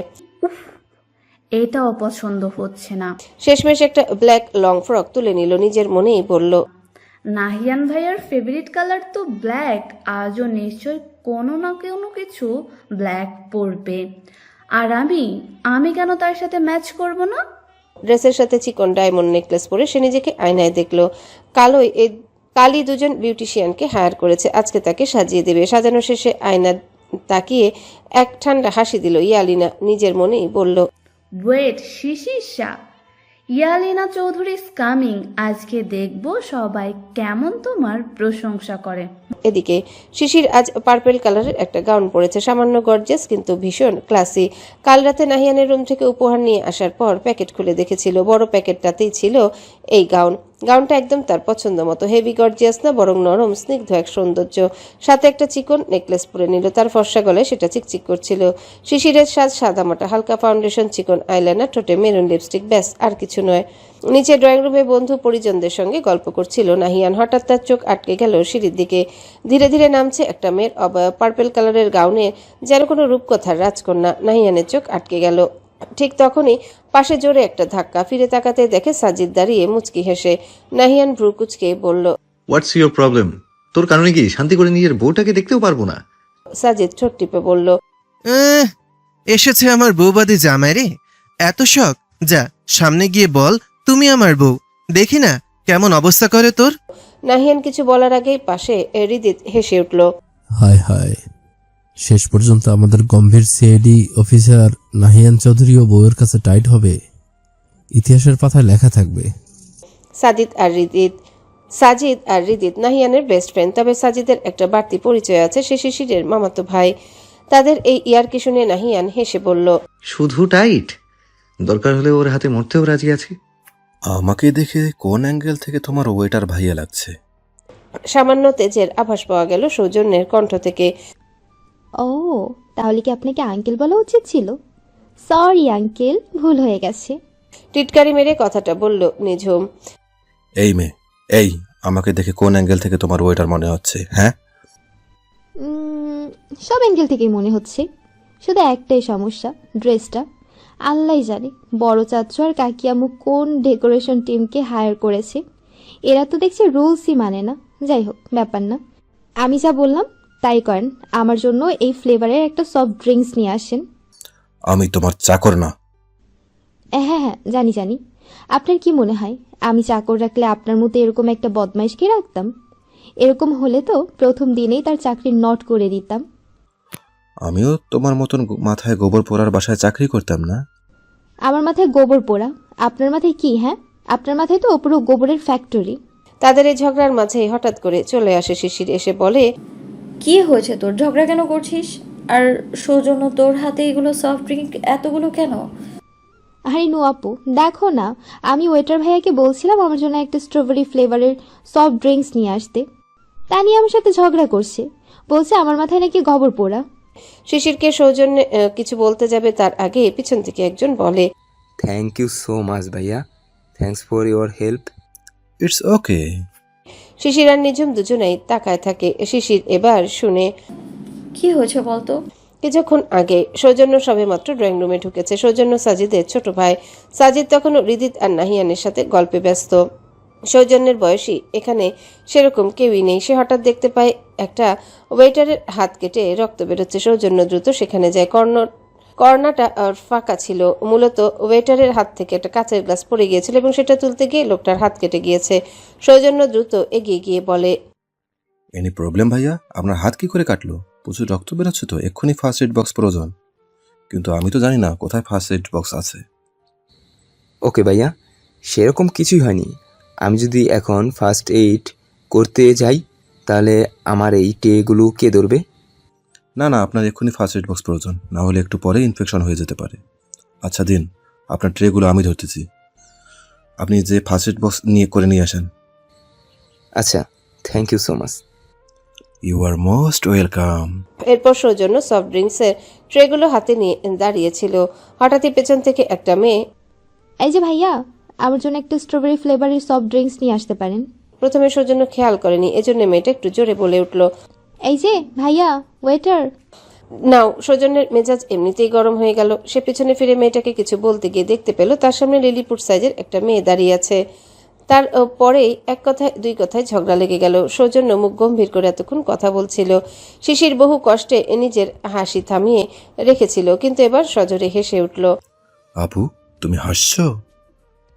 এটাও পছন্দ হচ্ছে না। শেষমেশ একটা ব্ল্যাক লং ফ্রক তুলে নিল। নিজের মনেই বলল, নাহিয়ান ভাইয়ার ফেভারিট কালার তো ব্ল্যাক, আজও নিশ্চয় কোনো না কোনো কিছু ব্ল্যাক পরবে। আর আমি কেন তার সাথে ম্যাচ করব না? ড্রেসের সাথে চিকন ডায়মন্ড নেকলেস পরে সে নিজেকে আয়নায় দেখলো। কালই দুজন বিউটিশিয়ানকে হায়ার করেছে, আজকে তাকে সাজিয়ে দেবে। সাজানো শেষে আয়না তাকিয়ে এক ঠান্ডা হাসি দিল ইয়ালিনা। নিজের মনেই বলল, wait Shishir Shah, Yalina Chowdhury is coming. আজকে দেখবো সবাই কেমন তোমার প্রশংসা করে। এদিকে শিশির আজ পার্পেল কালারের একটা গাউন পরেছে, সামান্য গর্জিয়াস কিন্তু ভীষণ ক্লাসি। কাল রাতে নাহিয়ানের রুম থেকে উপহার নিয়ে আসার পর প্যাকেট খুলে দেখেছিল, বড় প্যাকেটটাতেই ছিল এই গাউনটা একদম তার পছন্দ মতো। হেভি গর্জিয়াস না, বরং নরম স্নিগ্ধ এক সৌন্দর্য। সাথে একটা চিকন নেকলেস পরে নিল, তার ফর্সা গলায় সেটা চিকচিক করছিল। শিশিরের সাজ সাদামাটা, হালকা ফাউন্ডেশন, চিকন আইলাইনার, ঠোঁটে মেরুন লিপস্টিক, ব্যাস আর কিছু নয়। নিচে ড্রয়িং রুমে বন্ধু পরিজনদের সঙ্গে গল্প করছিল নাহিয়ান। হঠাৎ তার চোখ আটকে গেল সিঁড়ির দিকে। ধীরে ধীরে নামছে একটা মেয়ের অবয়ব, পার্পেল কালারের গাউনে, যেন কোনো রূপকথার রাজকন্যা। নাহিয়ানের চোখ আটকে গেল। ঠিক তখনই পাশে জোরে একটা ধাক্কা। ফিরে তাকাতে দেখে সাজিদ দাঁড়িয়ে মুচকি হেসে। নাহিয়ান ভ্রু কুচকে বলল, হোয়াটস ইউর প্রবলেম? তোর কারণে কি শান্তি করে নিজের বউটাকে দেখতেও পারবো না? সাজিদ ঠোঁট টিপে বলল, এসেছে আমার বউবাদী জামাই রে, এত শখ? যা সামনে গিয়ে বল তুমি আমার বউ, দেখি না কেমন অবস্থা করে তোর। নাহিয়ান কিছু বলার আগেই পাশে হৃদিত হেসে উঠল। হায় হায়, শেষ পর্যন্ত আমাদের গম্ভীর সিআইডি অফিসার নাহিয়ান চৌধুরী ও বউয়ের কাছে টাইট হবে, ইতিহাসের পাতায় লেখা থাকবে। সাজিদ আর হৃদিত নাহিয়ানের বেস্ট ফ্রেন্ড, তবে সাজিদের একটা বাড়তি পরিচয় আছে, সে শিশিরের মামাতো ভাই। তাদের এই ইয়ার্কি শুনে নাহিয়ান হেসে বলল, শুধু টাইট? দরকার হলে ওর হাতে মরতেও রাজি আছি। আমাকে দেখে কোন অ্যাঙ্গেল থেকে তোমার ওয়েটার ভাইয়া লাগছে? সামান্য তেজের আভাস পাওয়া গেল সৌজন্যের কণ্ঠ থেকে। ও, তাহলে কি আপনাকে আঙ্কেল বলা উচিত ছিল? সরি আঙ্কেল, ভুল হয়ে গেছে। টিটকারি মেরে কথাটা বলল নিঝুম। এই মেয়ে, এই আমাকে দেখে কোন অ্যাঙ্গেল থেকে তোমার ওয়েটার মনে হচ্ছে? হ্যাঁ, সব অ্যাঙ্গেল থেকেই মনে হচ্ছে, শুধু একটাই সমস্যা, ড্রেসটা। আল্লাহ জানে বড় চাচু আর কাকিয়ামু কোন ডেকোরেশন টিমকে হায়ার করেছে। এরা তো দেখছি রুলসই মানে না। যাই হোক, ব্যাপার না, আমি যা বললাম তাই করেন। আমার জন্য এই ফ্লেভারের একটা সফট ড্রিঙ্কস নিয়ে আসেন। আমি তোমার চাকর না। হ্যাঁ হ্যাঁ, জানি জানি। আপনার কি মনে হয় আমি চাকর রাখলে আপনার মতো এরকম একটা বদমাইশকে রাখতাম? এরকম হলে তো প্রথম দিনেই তার চাকরি নট করে দিতাম। আমিও তোমার মতন মাথায় গোবর পোড়ার বাসায় চাকরি করতাম না। আমার মাথায় গোবর পোড়া? আপনার মাথায় কি? হ্যাঁ, আপনার মাথায় তো পুরো গোবরের ফ্যাক্টরি। তাদের এই ঝগড়ার মাঝেই হঠাৎ করে চলে আসে শিশির, এসে বলে, কি হয়েছে তোর? ঝগড়া কেন করছিস? আর সৌজন্য, তোর হাতে এগুলো সফট ড্রিঙ্ক এতগুলো কেন? আরে নো আপু, দেখো না, আমি ওয়েটার ভাইয়াকে বলছিলাম আমার জন্য একটা স্ট্রবেরি ফ্লেভারের সফট ড্রিঙ্কস নিয়ে আসতে, তা নিয়ে আমার সাথে ঝগড়া করছে, বলছে আমার মাথায় নাকি গোবর পোড়া। শিশিরকে সৌজন্য কিছু বলতে যাবে তার আগে পিছন থেকে একজন বলে, থ্যাংক ইউ সো মাচ ভাইয়া, thanks for your help. It's okay. Shishir আর নিঝুম দুজনেই তাকায় থাকে। শিশির এবার শুনে, কি হয়েছে বলতো? কিছুক্ষণ আগে সৌজন্য সবে মাত্র ড্রয়িং রুমে ঢুকেছে। সৌজন্য সাজিদের ছোট ভাই। সাজিদ তখনও হৃদিত আর নাহিয়ানের সাথে গল্পে ব্যস্ত। সৌজন্যের বয়সী এখানে সেরকম কেউই নেই। সে হঠাৎ দেখতে পায় একটা ওয়েটারের হাত কেটে রক্ত বেরোচ্ছে। সৌজন্য দ্রুত সেখানে যায়। কর্নাটা ফাঁকা ছিল। মূলত ওয়েটারের হাত থেকে একটা কাঁচের গ্লাস পড়ে গিয়েছিল এবং সেটা তুলতে গিয়ে লোকটার হাত কেটে গিয়েছে। সৌজন্য দ্রুত এগিয়ে গিয়ে বলে, এনি প্রবলেম ভাইয়া? আপনার হাত কি করে কাটলো? প্রচুর রক্ত বেরোচ্ছে তো, এক্ষুনি ফার্স্ট এড বক্স প্রয়োজন। কিন্তু আমি তো জানি না কোথায় ফার্স্ট এড বক্স আছে। ওকে ভাইয়া, সেরকম কিছুই হয়নি। আমি যদি এখন ফার্স্ট এইড করতে যাই তাহলে আমার এই টেগুলো কে ধরবে? না না, আপনার এক্ষুনি ফার্স্ট এড বক্স প্রয়োজন, না হলে একটু পরে ইনফেকশন হয়ে যেতে পারে। আচ্ছা দিন, আপনার ট্রেগুলো আমি ধরতেছি, আপনি যে ফার্স্ট এড বক্স নিয়ে আসেন। আচ্ছা, thank you so much. You are most welcome. এরপর সৌজন্য সফট ড্রিঙ্কসের ট্রেগুলো হাতে নিয়ে দাঁড়িয়েছিল। হঠাৎই পেছন থেকে একটা মেয়ে, এই যে ভাইয়া, আমার জন্য একটা স্ট্রবেরি ফ্লেভারের সফট ড্রিঙ্কস নিয়ে আসতে পারেন। প্রথমে সৌজন্য খেয়াল করেনি, এজন্য মেয়েটা একটু জোরে বলে উঠল, এই যে ভাইয়া, ওয়েটার। নাও। সৌজন্যের মেজাজ এমনিতেই গরম হয়ে গেল। সে পিছনে ফিরে মেয়েটাকে কিছু বলতে গিয়ে দেখতে পেল তার সামনে লিলিপুট সাইজের একটা মেয়ে দাঁড়িয়ে আছে। তার পরেই এক কথায় দুই কথায় ঝগড়া লেগে গেল। সৌজন্য মুখ গম্ভীর করে এতক্ষণ কথা বলছিল। শিশির বহু কষ্টে নিজের হাসি থামিয়ে রেখেছিল, কিন্তু এবার সজোরে হেসে উঠল। আপু, তুমি হাসছো?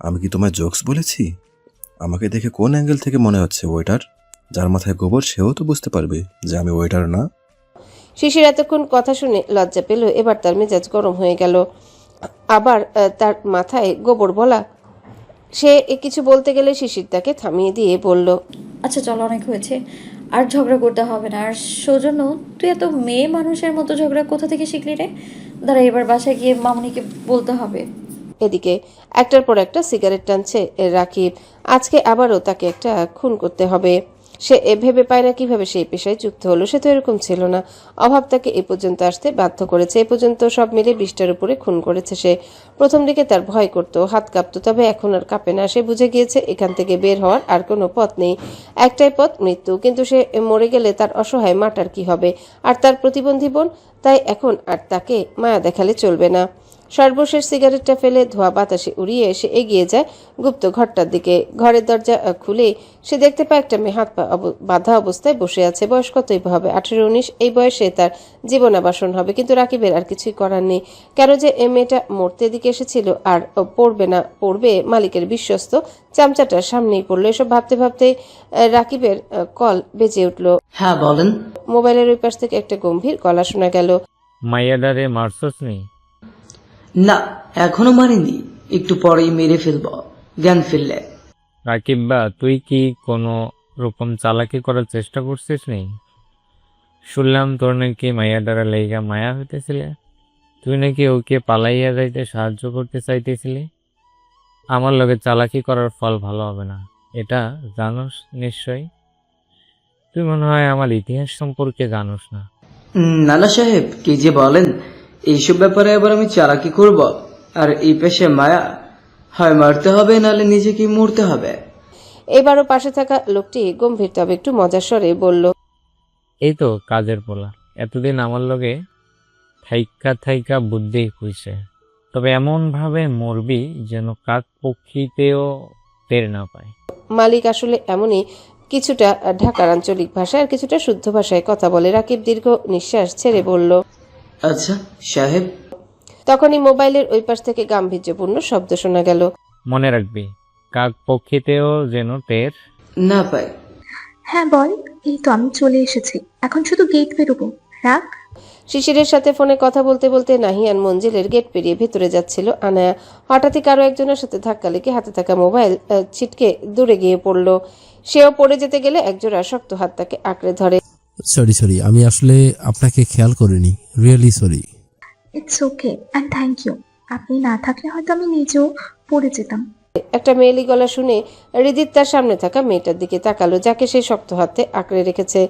আমি কি তোমায় জোকস বলেছি? আমাকে দেখে কোন অ্যাঙ্গেল থেকে মনে হচ্ছে ওয়েটার? যার মাথায় গোবর সেও তো বুঝতে পারবে যে আমি ওয়েটার না। শিশির এতক্ষণ কথা শুনে লজ্জা পেল, এবার তার মেজাজ গরম হয়ে গেল। আবার তার মাথায় গোবর বলা। সে কিছু বলতে গেলে শিশির তাকে থামিয়ে দিয়ে বলল, আচ্ছা চল, অনেক হয়েছে, আর ঝগড়া করতে হবে না। আর সৌজন্য, তুই এত মেয়ে মানুষের মতো ঝগড়া কোথা থেকে শিখলি রে? দাঁড়া, এবার বাসায় গিয়ে মামুনিকে বলতে হবে। এদিকে একটার পর একটা সিগারেট টানছে রাকিব। আজকে আবারও তাকে একটা খুন করতে হবে। সে ভেবে পায় না কিভাবে সেই পেশায় যুক্ত হলো। সে তো এরকম ছিল না। অভাব তাকে এ পর্যন্ত আসতে বাধ্য করেছে। এ পর্যন্ত সব মিলে 20টার উপরে খুন করেছে সে। প্রথম দিকে তার ভয় করতো, হাত কাঁপতো, তবে এখন আর কাঁপে না। সে বুঝে গিয়েছে এখান থেকে বের হওয়ার আর কোনো পথ নেই। একটাই পথ, মৃত্যু। কিন্তু সে মরে গেলে তার অসহায় মাটার কি হবে? আর তার প্রতিবন্ধী বোন? তাই এখন আর তাকে মায়া দেখালে চলবে না। সর্বশেষ সিগারেটটা ফেলে ধোয়া বাতাসে উড়িয়ে সে এগিয়ে যায় গুপ্ত ঘরটার দিকে। ঘরের দরজা খুলে সে দেখতে পায় একটা মেয়ে হাত পা বাঁধা অবস্থায় বসে আছে। বয়স কতই হবে, 18-19। এই বয়সে তার জীবনাবাসন হবে, কিন্তু রাকিবের আর কিছুই করার নেই। কেন যে এই মেয়েটা মরতে দিকে এসেছিল আর পড়বে না পড়বে মালিকের বিশ্বস্ত চামচাটার সামনেই পড়লো। এসব ভাবতে ভাবতে রাকিবের কল বেজে উঠল। হ্যাঁ বলেন। মোবাইলের ওই পাশ থেকে একটা গম্ভীর গলা শোনা গেল। মাইয়াডারে মারছস নি? না এখনো মারিনি, একটু পরেই মেরে ফেলব জ্ঞান ফিরলে। রাকিব বা, তুই কি কোনো রকম চালাকি করার চেষ্টা করছিস নি? শুনলাম তোর নাকি মাইয়াডারে লেগা মায়া হইতেছিলে, তুই নাকি ওকে পালাইয়া যাইতে সাহায্য করতে চাইতেছিলি। আমার লগে চালাকি করার ফল ভালো হবে না, এটা জানোস নিশ্চয়ই। তুই মনে হয় আমার ইতিহাস সম্পর্কে জানোস না। নানা সাহেব কি যে বলেন, এইসব ব্যাপারে আবার আমি চালাকি করব? আর এই পেশে মায়া হয় মারতে হবে, নাহলে নিজেকে মরতে হবে। এবারও পাশে থাকা লোকটি গম্ভীর তবে একটু মজার স্বরে বলল, এই তো কাজের পোলা, এতদিন আমার লগে থাইকা থাইকা বুদ্ধি হইছে, তবে এমন ভাবে মরবি যেন কাক পক্ষীতেও টের না পায়। মালিক আসলে এমনই, কিছুটা ঢাকার আঞ্চলিক ভাষায় আর কিছুটা শুদ্ধ ভাষায় কথা বলে। রাকিব দীর্ঘ নিঃশ্বাস ছেড়ে বলল, আচ্ছা সাহেব। তখনই মোবাইলের ওই পাশ থেকে গাম্ভীর্যপূর্ণ শব্দ শোনা গেল। মনে রাখবি, কাক পক্ষীতেও যেন টের না পায়। হ্যাঁ বল, এই তো আমি চলে এসেছি, এখন শুধু গেট বেরোবো, রাখ। শিশিরের সাথে ফোনে কথা বলতে বলতে নাহিয়ান মঞ্জিলের গেট পেরিয়ে ভেতরে যাচ্ছিল। আনায়া হঠাৎই কারো একজনের সাথে ধাক্কা লেগে হাতে থাকা মোবাইল ছিটকে দূরে গিয়ে পড়ল। সেও পড়ে যেতে গেলে একজোড়া শক্ত হাত তাকে আঁকড়ে ধরে। সরি, আমি আসলে আপনাকে খেয়াল করিনি, really sorry. It's okay and thank you. আপনি না থাকলে হয়তো আমি নিজেও পড়ে যেতাম। একটা মেয়েলি গলা শুনে হৃদিত তার সামনে থাকা মেয়েটার দিকে তাকালো, যাকে সে শক্ত হাতে আঁকড়ে রেখেছে।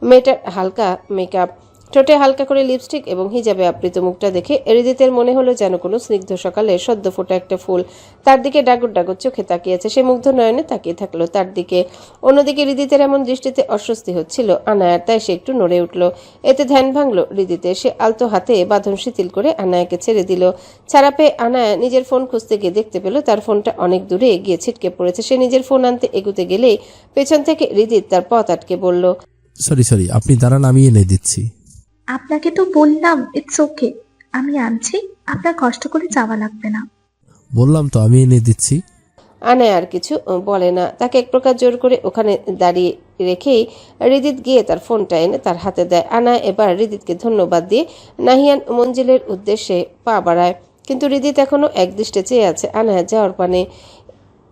মেয়েটার হালকা মেকআপ, ঠোঁটে হালকা করে লিপস্টিক এবং হিজাবে আবৃত মুখটা দেখে হৃদিতের মনে হলো যেন কোনো স্নিগ্ধ সকালে সদ্য ফোটা একটা ফুল তার দিকে ডাগর ডাগর চোখে তাকিয়েছে। সে মুগ্ধ নয়নে তাকিয়ে থাকলো তার দিকে। অন্যদিকে হৃদিতের এমন দৃষ্টিতে অস্বস্তি হচ্ছিল আনায়ার, তাই সে একটু নড়ে উঠল। এতে ধ্যান ভাঙলো হৃদিতে। সে আলতো হাতে বাঁধন শিথিল করে আনায়াকে ছেড়ে দিল। ছাড়া পেয়ে আনায়া নিজের ফোন খুঁজতে গিয়ে দেখতে পেল তার ফোনটা অনেক দূরে গিয়ে ছিটকে পড়েছে। সে নিজের ফোন আনতে এগুতে গেলেই পেছন থেকে হৃদিত তার পথ আটকে বলল, সরি, আপনি দাঁড়ান, আমি এনে দিচ্ছি। আপনাকে তো বললাম ইটস ওকে, আমি আনছি, আপনার কষ্ট করে যাওয়া লাগবে না। বললাম তো আমি এনে দিচ্ছি। আনায়া আর কিছু বলে না। তাকে এক প্রকার জোর করে ওখানে দাঁড়িয়ে রেখেই হৃদিত গিয়ে তার ফোনটা এনে তার হাতে দেয়। আনায়া এবার হৃদিতকে ধন্যবাদ দিয়ে নাহিয়ান মঞ্জিলের উদ্দেশ্যে পা বাড়ায়, কিন্তু হৃদিত এখনো একদৃষ্টে চেয়ে আছে আনায়া যাওয়ার পানে।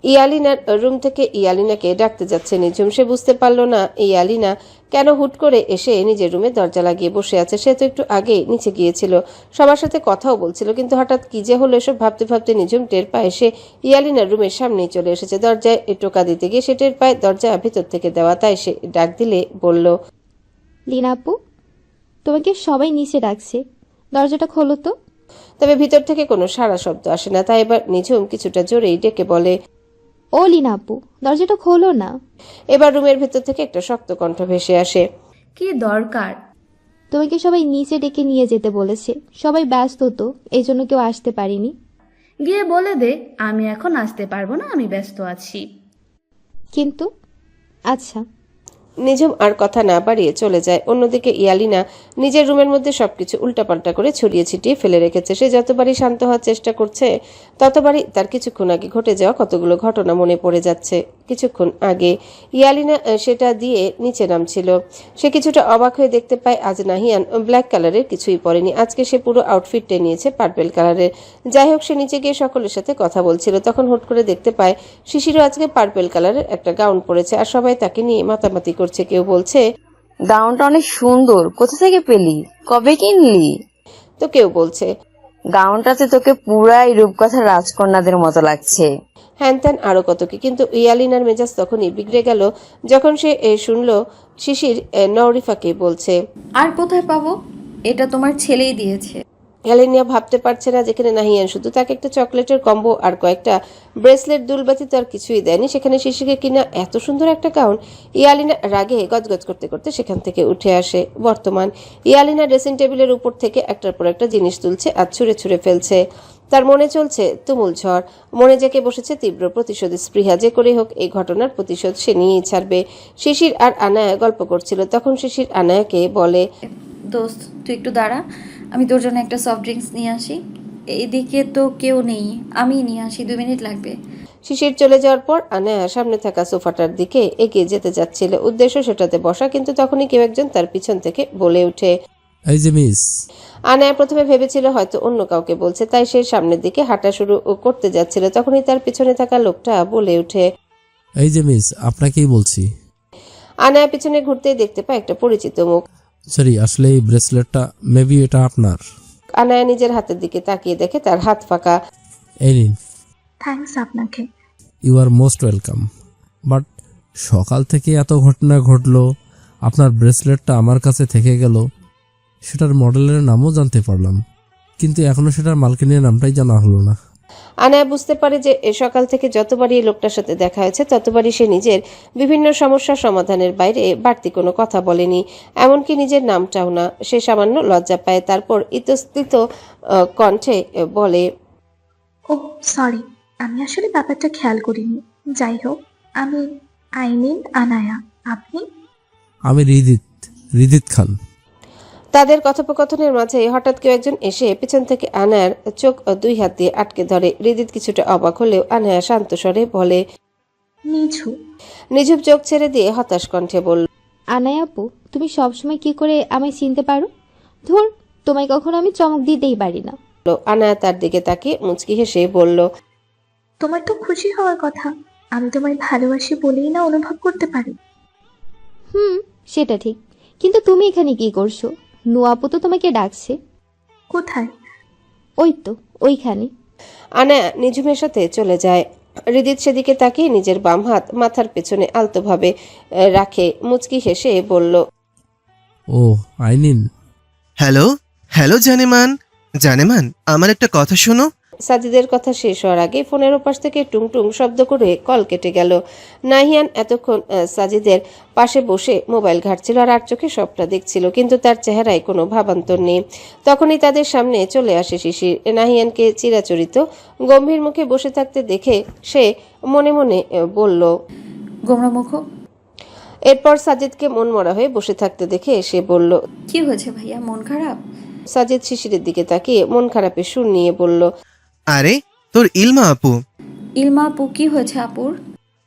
ইয়ালিনার রুম থেকে ইয়ালিনাকে ডাকতে যাচ্ছে নিঝুম। সে বুঝতে পারল না ইয়ালিনা কেন হুট করে এসে নিজের রুমে দরজা লাগিয়ে বসে আছে। সে তো একটু আগে নিচে গিয়েছিল, সবার সাথে কথাও বলছিল, কিন্তু হঠাৎ কি যে হলো এসব ভাবতে ভাবতে নিঝুম টের পায় সে ইয়ালিনার রুমের সামনেই চলে এসেছে। দরজায় টোকা দিতে গিয়ে সে টের পায় দরজা ভিতর থেকে দেওয়া, তাই সে ডাক দিলে বলল, লিনা আপু, তোমাকে সবাই নিচে ডাকছে, দরজাটা খোলো তো। তবে ভিতর থেকে কোনো সাড়া শব্দ আসে না, তাই এবার নিঝুম কিছুটা জোরেই ডেকে বলে, ও লিনা আপু, দরজাটা খোলো না। এবার রুমের ভেতর থেকে একটা শক্ত কণ্ঠ ভেসে আসে, কি দরকার? তোমাকে সবাই নিচে ডেকে নিয়ে যেতে বলেছে, সবাই ব্যস্ত তো, এই জন্য কেউ আসতে পারিনি। গিয়ে বলে দে আমি এখন আসতে পারবো না, আমি ব্যস্ত আছি। কিন্তু আচ্ছা। নিঝুম আর কথা না বাড়িয়ে চলে যায়। অন্যদিকে ইয়ালিনা নিজের রুমের মধ্যে সবকিছু উল্টাপাল্টা করে ছড়িয়ে ছিটিয়ে ফেলে রেখেছে। সে যতবারই শান্ত হওয়ার চেষ্টা করছে ততবারই তার কিছুক্ষণ আগে ঘটে যাওয়া কতগুলো ঘটনা মনে পড়ে যাচ্ছে। কিছুক্ষণ আগে ইয়ালিনা সেটা দিয়ে নিচে নামছিল। সে কিছুটা অবাক হয়ে দেখতে পায় আজ নাহিয়ান ব্ল্যাক কালারের কিছুই পরেনি। আজকে সে পুরো আউটফিটটা নিয়েছে পার্পেল কালারের। যাই হোক, সে নিচে গিয়ে সকলের সাথে কথা বলছিল, তখন হুট করে দেখতে পায় শিশিরও আজকে পার্পেল কালারের একটা গাউন পরেছে, আর সবাই তাকে নিয়ে মাতামাতি করছে। কেউ বলছে, গাউনটা অনেক সুন্দর, কোথা থেকে পেলি, কবে কিনলি? তো কেউ বলছে, গাউনটাতে তোকে পুরাই রূপকথার রাজকন্যাদের মতো লাগছে। হ্যান ত্যান আরো কত কি। কিন্তু ইয়ালিনার মেজাজ তখনই বিগড়ে গেল যখন সে শুনল শিশির নওরিফাকে বলছে, আর কোথায় পাবো, এটা তোমার ছেলেই দিয়েছে। ইয়ালিনা ভাবতে পারছে না যেখানে নাহিয়ান শুধু তাকে একটা চকলেটের কম্বো আর কয়েকটা ব্রেসলেট দুলবাতি তো আর কিছুই দেয়নি, সেখানে শিশিরকে কিনা এত সুন্দর একটা গাউন। ইয়ালিনা রাগে গজগজ করতে করতে সেখান থেকে উঠে আসে। বর্তমান ইয়ালিনা ড্রেসিং টেবিলের উপর থেকে একটার পর একটা জিনিস তুলছে আর ছুঁড়ে ছুঁড়ে ফেলছে। তার মনে চলছে তুমুল ঝড়, মনে জেঁকে বসেছে তীব্র প্রতিশোধ স্পৃহা। যে করে হোক এই ঘটনার প্রতিশোধ সে নিয়েই ছাড়বে। শিশির আর আনায়া গল্প করছিল, তখন শিশির আনায়াকে বলে, দোস্ত তুই একটু দাঁড়া, আমি তোর জন্য একটা সফট ড্রিঙ্কস নিয়ে আসি। এদিকে তো কেউ নেই, আমি নিয়ে আসি, 2 মিনিট লাগবে। শিশির চলে যাওয়ার পর আনায়া সামনে থাকা সোফাটার দিকে এগিয়ে যেতে যাচ্ছিল, উদ্দেশ্য সেটাতে বসা, কিন্তু তখনই কেউ একজন তার পিছন থেকে বলে ওঠে, এই যে মিস। আনায়া প্রথমে ভেবেছিল হয়তো অন্য কাউকে বলছে, তাই সে সামনের দিকে হাঁটা শুরু করতে যাচ্ছিল, তখনই তার পিছনে থাকা লোকটা বলে ওঠে, এই যে মিস, আপনাকেই বলছি। আনায়া পিছনে ঘুরতেই দেখতে পায় একটা পরিচিত মুখ। সরি, আসলে এই ব্রেসলেটটা মেবি এটা আপনার। আনায়া নিজের হাতের দিকে তাকিয়ে দেখে তার হাত ফাঁকা। এই নিন। থ্যাঙ্কস আপনাকে। You are most welcome. But সকাল থেকে এত ঘটনা ঘটলো, আপনার ব্রেসলেটটা আমার কাছে থেকে গেল, সেটার মডেলের নামও জানতে পারলাম, কিন্তু এখনো সেটার মালকিনের নামটাই জানা হলো না। আনায়া বুঝতে পারে যে সকাল থেকে যতবারই এই লোকটার সাথে দেখা হয়েছে ততবারই সে নিজের বিভিন্ন সমস্যা সমাধানের বাইরে বাড়তি কোনো কথা বলেনি, এমনকি নিজের নামটাও না। সে সামান্য লজ্জা পায়, তারপর ইতস্তত কণ্ঠে বলে, ও সরি, আমি আসলে ব্যাপারটা খেয়াল করিনি। যাই হোক, আমি আইনিন আনায়া। আপনি? আমি রিদিত খান। তাদের কথোপকথনের মাঝে হঠাৎ কেউ একজন এসে পেছন থেকে আনায়ার চোখ 2 হাত দিয়ে আটকে ধরে। হৃদিত কিছুটা অবাক হলেও আনায়া শান্ত স্বরে বলে, নিঝুপ চোখ ছেড়ে দিয়ে হতাশ কণ্ঠে বলল, আনায়া আপু, তুমি সবসময় কি করে আমায় চিনতে পারো? ধুর, তোমায় কখনো আমি চমক দিতেই পারি না। আনায়া তার দিকে তাকিয়ে মুচকি হেসে বলল, তোমার তো খুশি হওয়ার কথা। আমি তোমায় ভালোবাসি বলেই না অনুভব করতে পারি। সেটা ঠিক, কিন্তু তুমি এখানে কি করছো? নুয়াপু তো তোমাকে ডাকছে। কোথায়? ওই তো ওইখানে। আনায়া নিঝুমের সাথে চলে যায়। হৃদিত সেদিকে তাকিয়ে নিজের বাম হাত মাথার পেছনে আলতোভাবে রাখে, মুচকি হেসে বলল, ও আইনিন। হ্যালো হ্যালো জানেমান, আমার একটা কথা শোনো। সাজিদের কথা শেষ হওয়ার আগে ফোনের ওপাশ থেকে টুং টুং শব্দ করে কল কেটে গেল। নাহিয়ান এতক্ষণ সাজিদের পাশে বসে মোবাইল ঘাঁটছিল আর আর চোখে সবটা দেখছিল, কিন্তু তার চেহারায় কোনো ভাবান্তর নেই। তখনই তাদের সামনে চলে আসে শিশির। নাহিয়ানকে চিরাচরিত গম্ভীর মুখে বসে থাকতে দেখে সে মনে মনে বলল, গোমরা মুখ। এরপর সাজিদকে মনমরা হয়ে বসে থাকতে দেখে সে বলল, কি হয়েছে ভাইয়া, মন খারাপ? সাজিদ শিশিরের দিকে তাকিয়ে মন খারাপের সুর নিয়ে বলল, আরে তোর ইলমা আপু। ইলমা আপু? কি হয়েছে আপুর?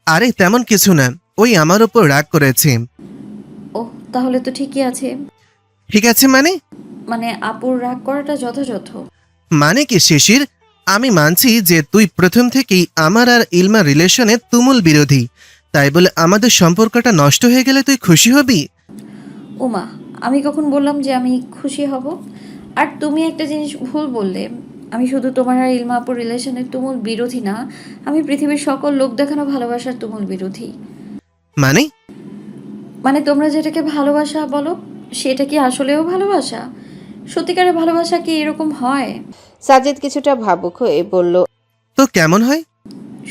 আরে তেমন কিছু না, ওই আমার উপর রাগ করেছে। ও তাহলে তো ঠিকই আছে। ঠিক আছে মানে আপুর রাগ করাটা যথাযথ। মানে কি শিশির, আমি মানছি যে তুই প্রথম থেকেই আমার আর ইলমা রিলেশনে তুমুল বিরোধী, তাই বলে আমাদের সম্পর্কটা নষ্ট হয়ে গেলে তুই খুশি হবি? ওমা, আমি কখন বললাম যে আমি খুশি হব? আর তুমি একটা জিনিস ভুল বললে, আমি শুধু তোমার আর ইলমা আপুর রিলেশনের তুমুল বিরোধী না, আমি পৃথিবীর সকল লোক দেখানো ভালোবাসার তুমুল বিরোধী। মানে তোমরা যেটাকে ভালোবাসা বলো, সেটা কি আসলেও ভালোবাসা? সত্যিকারের ভালোবাসা কি এরকম হয়? সাজিদ কিছুটা ভাবুক হয়ে বলল, তো কেমন হয়?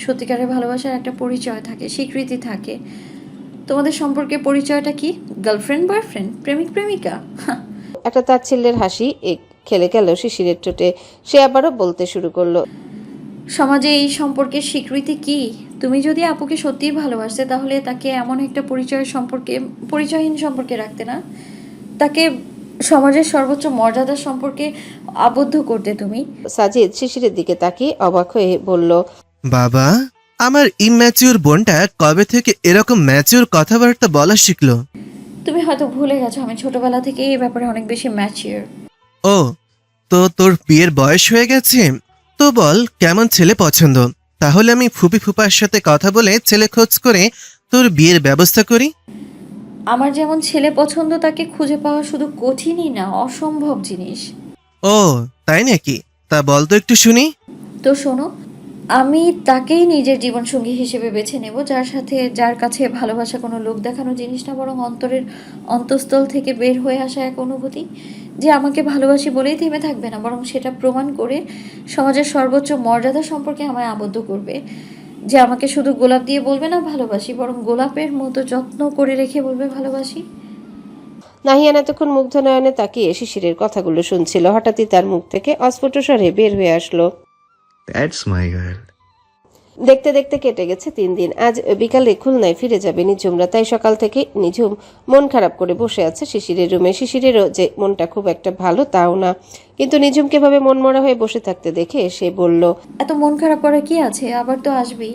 সত্যিকারের ভালোবাসার একটা পরিচয় থাকে, স্বীকৃতি থাকে। তোমাদের সম্পর্কে পরিচয়টা কি? গার্লফ্রেন্ড বয়ফ্রেন্ড, প্রেমিক প্রেমিকা? একটা তাচ্ছিল্যের হাসি খেলে গেল শিশিরের ঠোঁটে। সে আবারও বলতে শুরু করলো, সমাজে এই সম্পর্কের স্বীকৃতি কি? তুমি যদি আপুকে সত্যিই ভালোবাসতে তাহলে তাকে এমন একটা পরিচয়হীন সম্পর্কে রাখতে না, তাকে সমাজের সর্বোচ্চ মর্যাদার সম্পর্কে আবদ্ধ করতে তুমি। সাজিদ শিশিরের দিকে তাকিয়ে অবাক হয়ে বলল, বাবা, আমার ইম্যাচিউর বোনটা কবে থেকে এরকম ম্যাচিউর কথাবার্তা বলা শিখলো? তুমি হয়তো ভুলে গেছো আমি ছোটবেলা থেকে এই ব্যাপারে অনেক বেশি ম্যাচিউর। ও, তো তোর বিয়ের বয়স হয়ে গেছে? তো বল কেমন ছেলে পছন্দ, তাহলে আমি ফুপি ফুপার সাথে কথা বলে ছেলে খোঁজ করে তোর বিয়ের ব্যবস্থা করি। আমার যেমন ছেলে পছন্দ তাকে খুঁজে পাওয়া শুধু কঠিনই না, অসম্ভব জিনিস। ও তাই নাকি? তা বল তো একটু শুনি। তো শোনো, আমি তাকেই নিজের জীবনসঙ্গী হিসেবে বেছে নেব, যার কাছে ভালোবাসা কোনো লোক দেখানো জিনিস না, বরং অন্তরের অন্তঃস্থল থেকে বের হয়ে আসা এক অনুভূতি, যে আমাকে ভালোবাসি বলেই থেমে থাকবে না, বরং সেটা প্রমাণ করে সমাজের সর্বোচ্চ মর্যাদা সম্পর্কে আমায় আবদ্ধ করবে, যে আমাকে শুধু গোলাপ দিয়ে বলবে না ভালোবাসি, বরং গোলাপের মতো যত্ন করে রেখে বলবে ভালোবাসি। নাহিয়ান এতক্ষণ মুগ্ধ নয়নে তাকিয়ে শিশিরের কথাগুলো শুনছিল। হঠাৎই তার মুখ থেকে অস্ফুট স্বরে বের হয়ে আসলো, দ্যাটস মাই গার্ল। দেখতে দেখতে কেটে গেছে 3 দিন। আজ বিকালে খুলনায় ফিরে যাবে নিঝুমরা, তাই সকাল থেকে নিঝুম মন খারাপ করে বসে আছে শিশিরের রুমে। শিশিরেরও যে মনটা খুব একটা ভালো তাও না, কিন্তু নিঝুমকে ভাবে মনমরা হয়ে বসে থাকতে দেখে সে বলল, এত মন খারাপ করার কি আছে, আবার তো আসবি।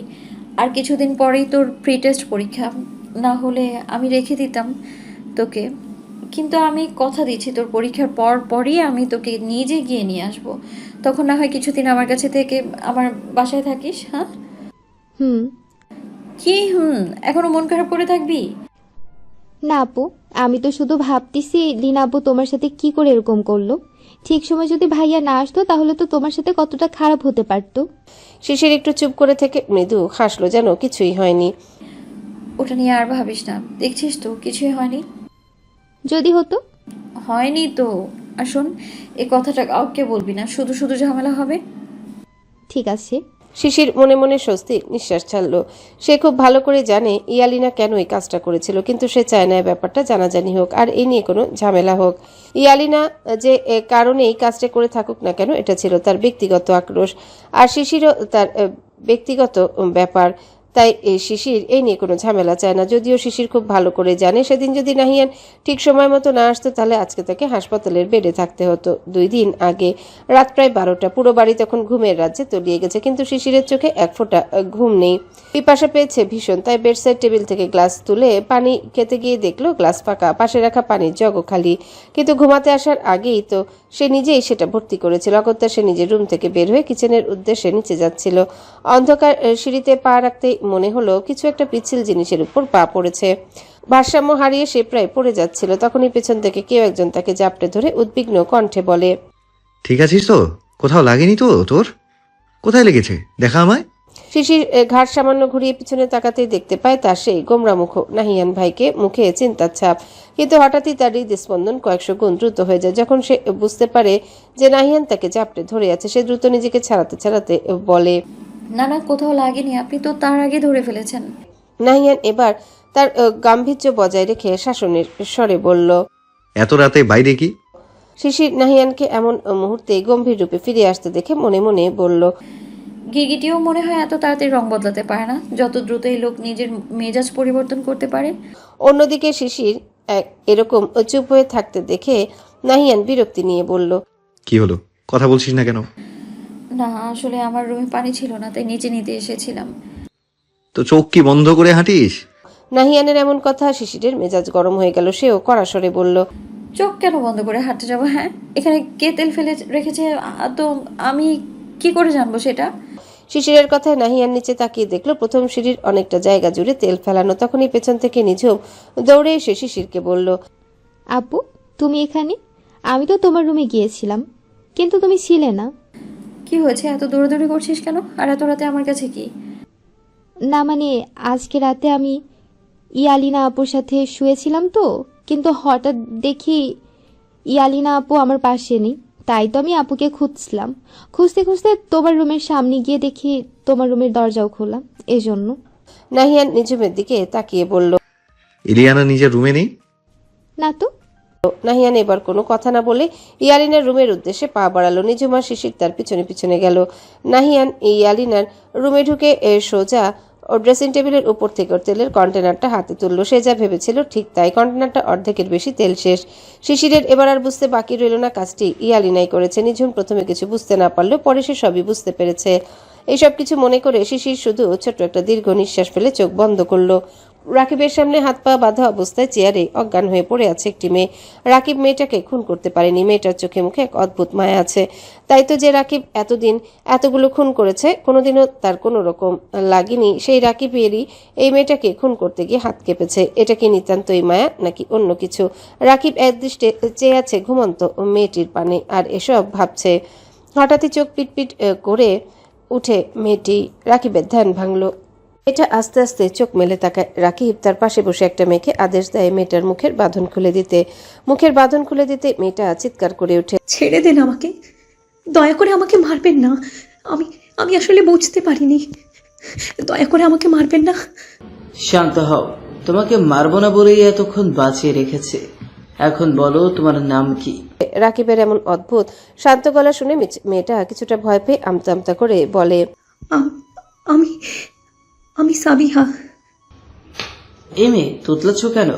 আর কিছুদিন পরেই তোর প্রি টেস্ট পরীক্ষা, না হলে আমি রেখে দিতাম তোকে, কিন্তু আমি কথা দিচ্ছি তোর পরীক্ষার পরই আমি তোকে নিজে গিয়ে নিয়ে আসবো। তখন না হয় কিছুদিন আমার কাছে থেকে আমার বাসায় থাকিস। হ্যাঁ কি এখনো মন খারাপ করে থাকবি? না আপু, আমি তো শুধু ভাবতেছি লিনা আপু তোমার সাথে কি করে এরকম করলো। ঠিক সময় যদি ভাইয়া না আসতো তাহলে তো তোমার সাথে কতটা খারাপ হতে পারতো। শিশির একটু চুপ করে থেকে মৃদু হাসলো, যেন কিছুই হয়নি। ওটা নিয়ে আর ভাবিস না, দেখছিস তো কিছুই হয়নি। যদি হতো? হয়নি তো। আর শোন, এই কথাটা কাউকে বলবি না, শুধু শুধু ঝামেলা হবে। ঠিক আছে। শিশির মনে মনে স্বস্তির নিঃশ্বাস ছাড়ল। সে খুব ভালো করে জানে ইয়ালিনা কেন এই কাজটা করেছিল, কিন্তু সে চায় না এই ব্যাপারটা জানাজানি হোক আর এই নিয়ে কোনো ঝামেলা হোক। ইয়ালিনা যে কারণে এই কাজটা করে থাকুক না কেন, এটা ছিল তার ব্যক্তিগত আক্রোশ, আর শিশিরও তার ব্যক্তিগত ব্যাপার। তাই শিশির এই নিয়ে কোনো ঝামেলা চায় না। যদিও শিশির খুব ভালো করে জানে সেদিন যদি নাহিয়ান ঠিক সময় মতো না আসতো তাহলে আজকে তাকে হাসপাতালের বেডে থাকতে হতো। 2 দিন আগে রাত প্রায় 12টা, পুরো বাড়ি তখন ঘুমের রাজ্যে তলিয়ে গেছে, কিন্তু শিশিরের চোখে এক ফোঁটা ঘুম নেই। পিপাসা পেয়েছে ভীষণ, তাই বেডসাইড টেবিল থেকে গ্লাস তুলে পানি খেতে গিয়ে দেখলো গ্লাস ফাঁকা, পাশে রাখা পানির জগও খালি। কিন্তু ঘুমাতে আসার আগেই তো সে নিজেই সেটা ভর্তি করেছিল। অগত্যা সে নিজের রুম থেকে বের হয়ে কিচেনের উদ্দেশ্যে নিচে যাচ্ছিল। অন্ধকার সিঁড়িতে পা রাখতেই মনে হলো কিছু একটা পিচ্ছিল জিনিসের উপর পা পড়েছে। ভারসাম্য হারিয়ে সে প্রায় পড়ে যাচ্ছিল। তখনই পেছন থেকে কেউ একজন তাকে জাপটে ধরে উদ্বিগ্ন কণ্ঠে বলে, ঠিক আছিস তো? কোথাও লাগেনি তো তোর? কোথায় লেগেছে দেখা আমায়। শিশির ঘাট সামান্য ঘুরিয়ে পিছনে তাকাতেই দেখতে পায় তার সেই গোমরা মুখ নাহিয়ান ভাইকে, মুখে চিন্তার ছাপ। কিন্তু হঠাৎই তার হৃদস্পন্দন কয়েকশো গুণ দ্রুত হয়ে যায়। যখন সে বুঝতে পারে যে নাহিয়ান তাকে জাপটে ধরে আছে, সে দ্রুত নিজেকে ছাড়াতে ছাড়াতে বলে, না না, কোথাও লাগেনি, আপনি তো তার আগে ধরে ফেলেছেন। নাহিয়ান এবার তার গাম্ভীর্য বজায় রেখে শাসনের স্বরে বলল, এত রাতে বাইরে কি? শিশির নাহিয়ানকে এমন মুহূর্তে গম্ভীর রূপে ফিরে আসতে দেখে মনে মনে বলল, গিরগিটিও মনে হয় এত তাড়াতাড়ি রং বদলাতে পারে না, যত দ্রুত এই লোক নিজের মেজাজ পরিবর্তন করতে পারে। অন্যদিকে শিশির এরকম চুপ হয়ে থাকতে দেখে নাহিয়ান বিরক্তি নিয়ে বলল, কি হলো, কথা বলছিস না কেন? না আসলে আমার রুমে পানি ছিল না, তাই নিচে নিতে এসেছিলাম। তো চোখ কি বন্ধ করে হাঁটিস? নাহিয়ানের এমন কথা শিশিরের মেজাজ গরম হয়ে গেল। সেও কড়া স্বরে বলল, চোখ কেন বন্ধ করে হাঁটতে যাবো? হ্যাঁ, এখানে কে তেল ফেলে রেখেছে তো আমি কি করে জানবো সেটা? শিশিরের কথায় নাহিয়ান নিচে তাকিয়ে দেখলো প্রথম সিঁড়ির অনেকটা জায়গা জুড়ে তেল ফেলানো। তখনই পেছন থেকে নিঝুম দৌড়ে এসে শিশিরকে বলল, আপু তুমি এখানে? আমি তো তোমার রুমে গিয়েছিলাম, কিন্তু তুমি ছিলে না। কি হয়েছে, এত দৌড়াদৌড়ি করছিস কেন? আর এত রাতে আমার কাছে কি? না মানে আজকে রাতে আমি ইয়ালিনা আপুর সাথে শুয়েছিলাম তো, কিন্তু হঠাৎ দেখি ইয়ালিনা আপু আমার পাশে নেই, তাই তো আমি আপুকে খুঁজছিলাম। খুঁজতে খুঁজতে তোমার রুমের সামনে গিয়ে দেখি তোমার রুমের দরজাও খোলা, এজন্য। নাহিয়ান নিঝুমের দিকে তাকিয়ে বলল, ইলিয়ানা নিজের রুমে নেই? না তো। নাহিয়ান এবার কোনো কথা না বলে ইয়ালিনার রুমের উদ্দেশ্যে পা বাড়ালো। নিঝুম আর শিশির তার পিছনে পিছনে গেল। নাহিয়ান ইয়ালিনার রুমে ঢুকে সোজা ও ড্রেসিং টেবিলের উপর থেকে ওর তেলের কন্টেনারটা হাতে তুললো। সে যা ভেবেছিল ঠিক তাই, কন্টেনারটা অর্ধেকের বেশি তেল শেষ। শিশিরের এবার আর বুঝতে বাকি রইল না কাজটি ইয়ালিনাই করেছে। নিঝুম প্রথমে কিছু বুঝতে না পারলেও পরে সে সবই বুঝতে পেরেছে। এইসব কিছু মনে করে শিশির শুধু ছোট্ট একটা দীর্ঘ নিঃশ্বাস ফেলে চোখ বন্ধ করলো। রাকিবের সামনে হাত পা বাঁধা অবস্থায় চেয়ারে অজ্ঞান হয়ে পড়ে আছে একটি মেয়ে। রাকিব মেয়েটাকে খুন করতে পারেনি। মেয়েটার চোখে মুখে এক অদ্ভুত মায়া আছে। তাই তো যে রাকিব এতদিন এতগুলো খুন করেছে, কোনোদিনও তার কোনো রকম লাগেনি সেই রাকিবেরই এই মেয়েটাকে খুন করতে গিয়ে হাত কেঁপেছে। এটা কি নিতান্তই মায়া নাকি অন্য কিছু? রাকিব একদৃষ্টে চেয়ে আছে ঘুমন্ত মেয়েটির পানে আর এসব ভাবছে। হঠাৎই চোখ পিটপিট করে উঠে মেয়েটি রাকিবের ধ্যান ভাঙলো। এটা আস্তে আস্তে চোখ মেলে তাকায়। রাকিব তার পাশে বসে একটা মেয়েকে আদেশ দেয় মেয়েটার মুখের বাঁধন খুলে দিতে। মুখের বাঁধন খুলে দিতে মেয়েটা চিৎকার করে ওঠে, ছেড়ে দেন আমাকে, দয়া করে আমাকে মারবেন না, আমি আমি আসলে বুঝতে পারিনি, দয়া করে আমাকে মারবেন না। শান্ত হও, তোমাকে মারবো না বলেই এতক্ষণ বাঁচিয়ে রেখেছে। এখন বলো তোমার নাম কি? রাকিবের এমন অদ্ভুত শান্ত গলা শুনে মেয়েটা কিছুটা ভয় পেয়ে আমতা আমতা করে বলে, আমি আমি সাবিহা। এই মেয়ে তোতলাচ্ছ কেন?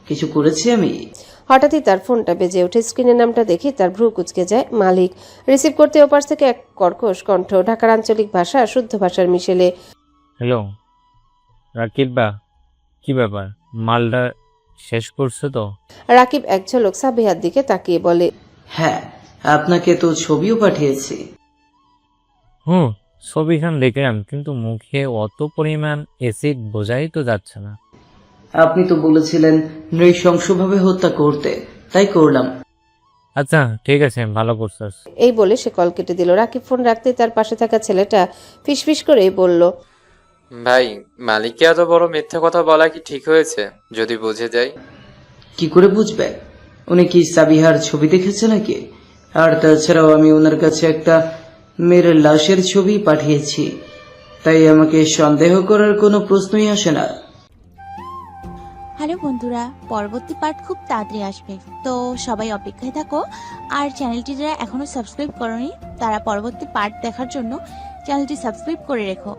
কিছু করেছি আমি? হঠাৎই তার ফোনটা বেজে ওঠে। স্ক্রিনের নামটা দেখে তার ভ্রু কুঁচকে যায়। মালিক। রিসিভ করতে ওপাশ থেকে এক কর্কশ কণ্ঠ, ঢাকার আঞ্চলিক ভাষা শুদ্ধ ভাষার মিশেলে। হ্যালো রাকিব বা, কি ব্যাপার, মালটা শেষ করছে তো? রাকিব এক ঝলক সাবিহার দিকে তাকিয়ে বলে, হ্যাঁ, আপনাকে তো ছবিও পাঠিয়েছি। ছবিখান দেখলাম, কিন্তু মুখে অত পরিমাণ অ্যাসিড বোঝাই তো যাচ্ছে না। আপনি তো বলেছিলেন নৃশংসভাবে হত্যা করতে, তাই করলাম। আচ্ছা ঠিক আছে, ভালো করছিস। এই বলে সে কল কেটে দিল। রাকিব ফোন রাখতে তার পাশে থাকা ছেলেটা ফিসফিস করে বলল, ভাই, মালিককে এত বড় মিথ্যা কথা বলা কি ঠিক হয়েছে যদি বুঝে যায়? কি করে বুঝবে? উনি কি সাবিহার ছবি দেখেছে নাকি? আর তাছাড়াও আমি ওনার কাছে একটা মেয়ের লাশের ছবি পাঠিয়েছি, তাই আমাকে সন্দেহ করার কোনো প্রশ্নই আসে না। হ্যালো বন্ধুরা, পরবর্তী পার্ট খুব তাড়াতাড়ি আসবে, তো সবাই অপেক্ষায় থাকো। আর চ্যানেলটি যারা এখনো সাবস্ক্রাইব করোনি তারা পরবর্তী পার্ট দেখার জন্য চ্যানেলটি সাবস্ক্রাইব করে রেখো।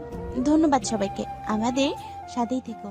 ধন্যবাদ সবাইকে, আমাদের সাথেই থেকো।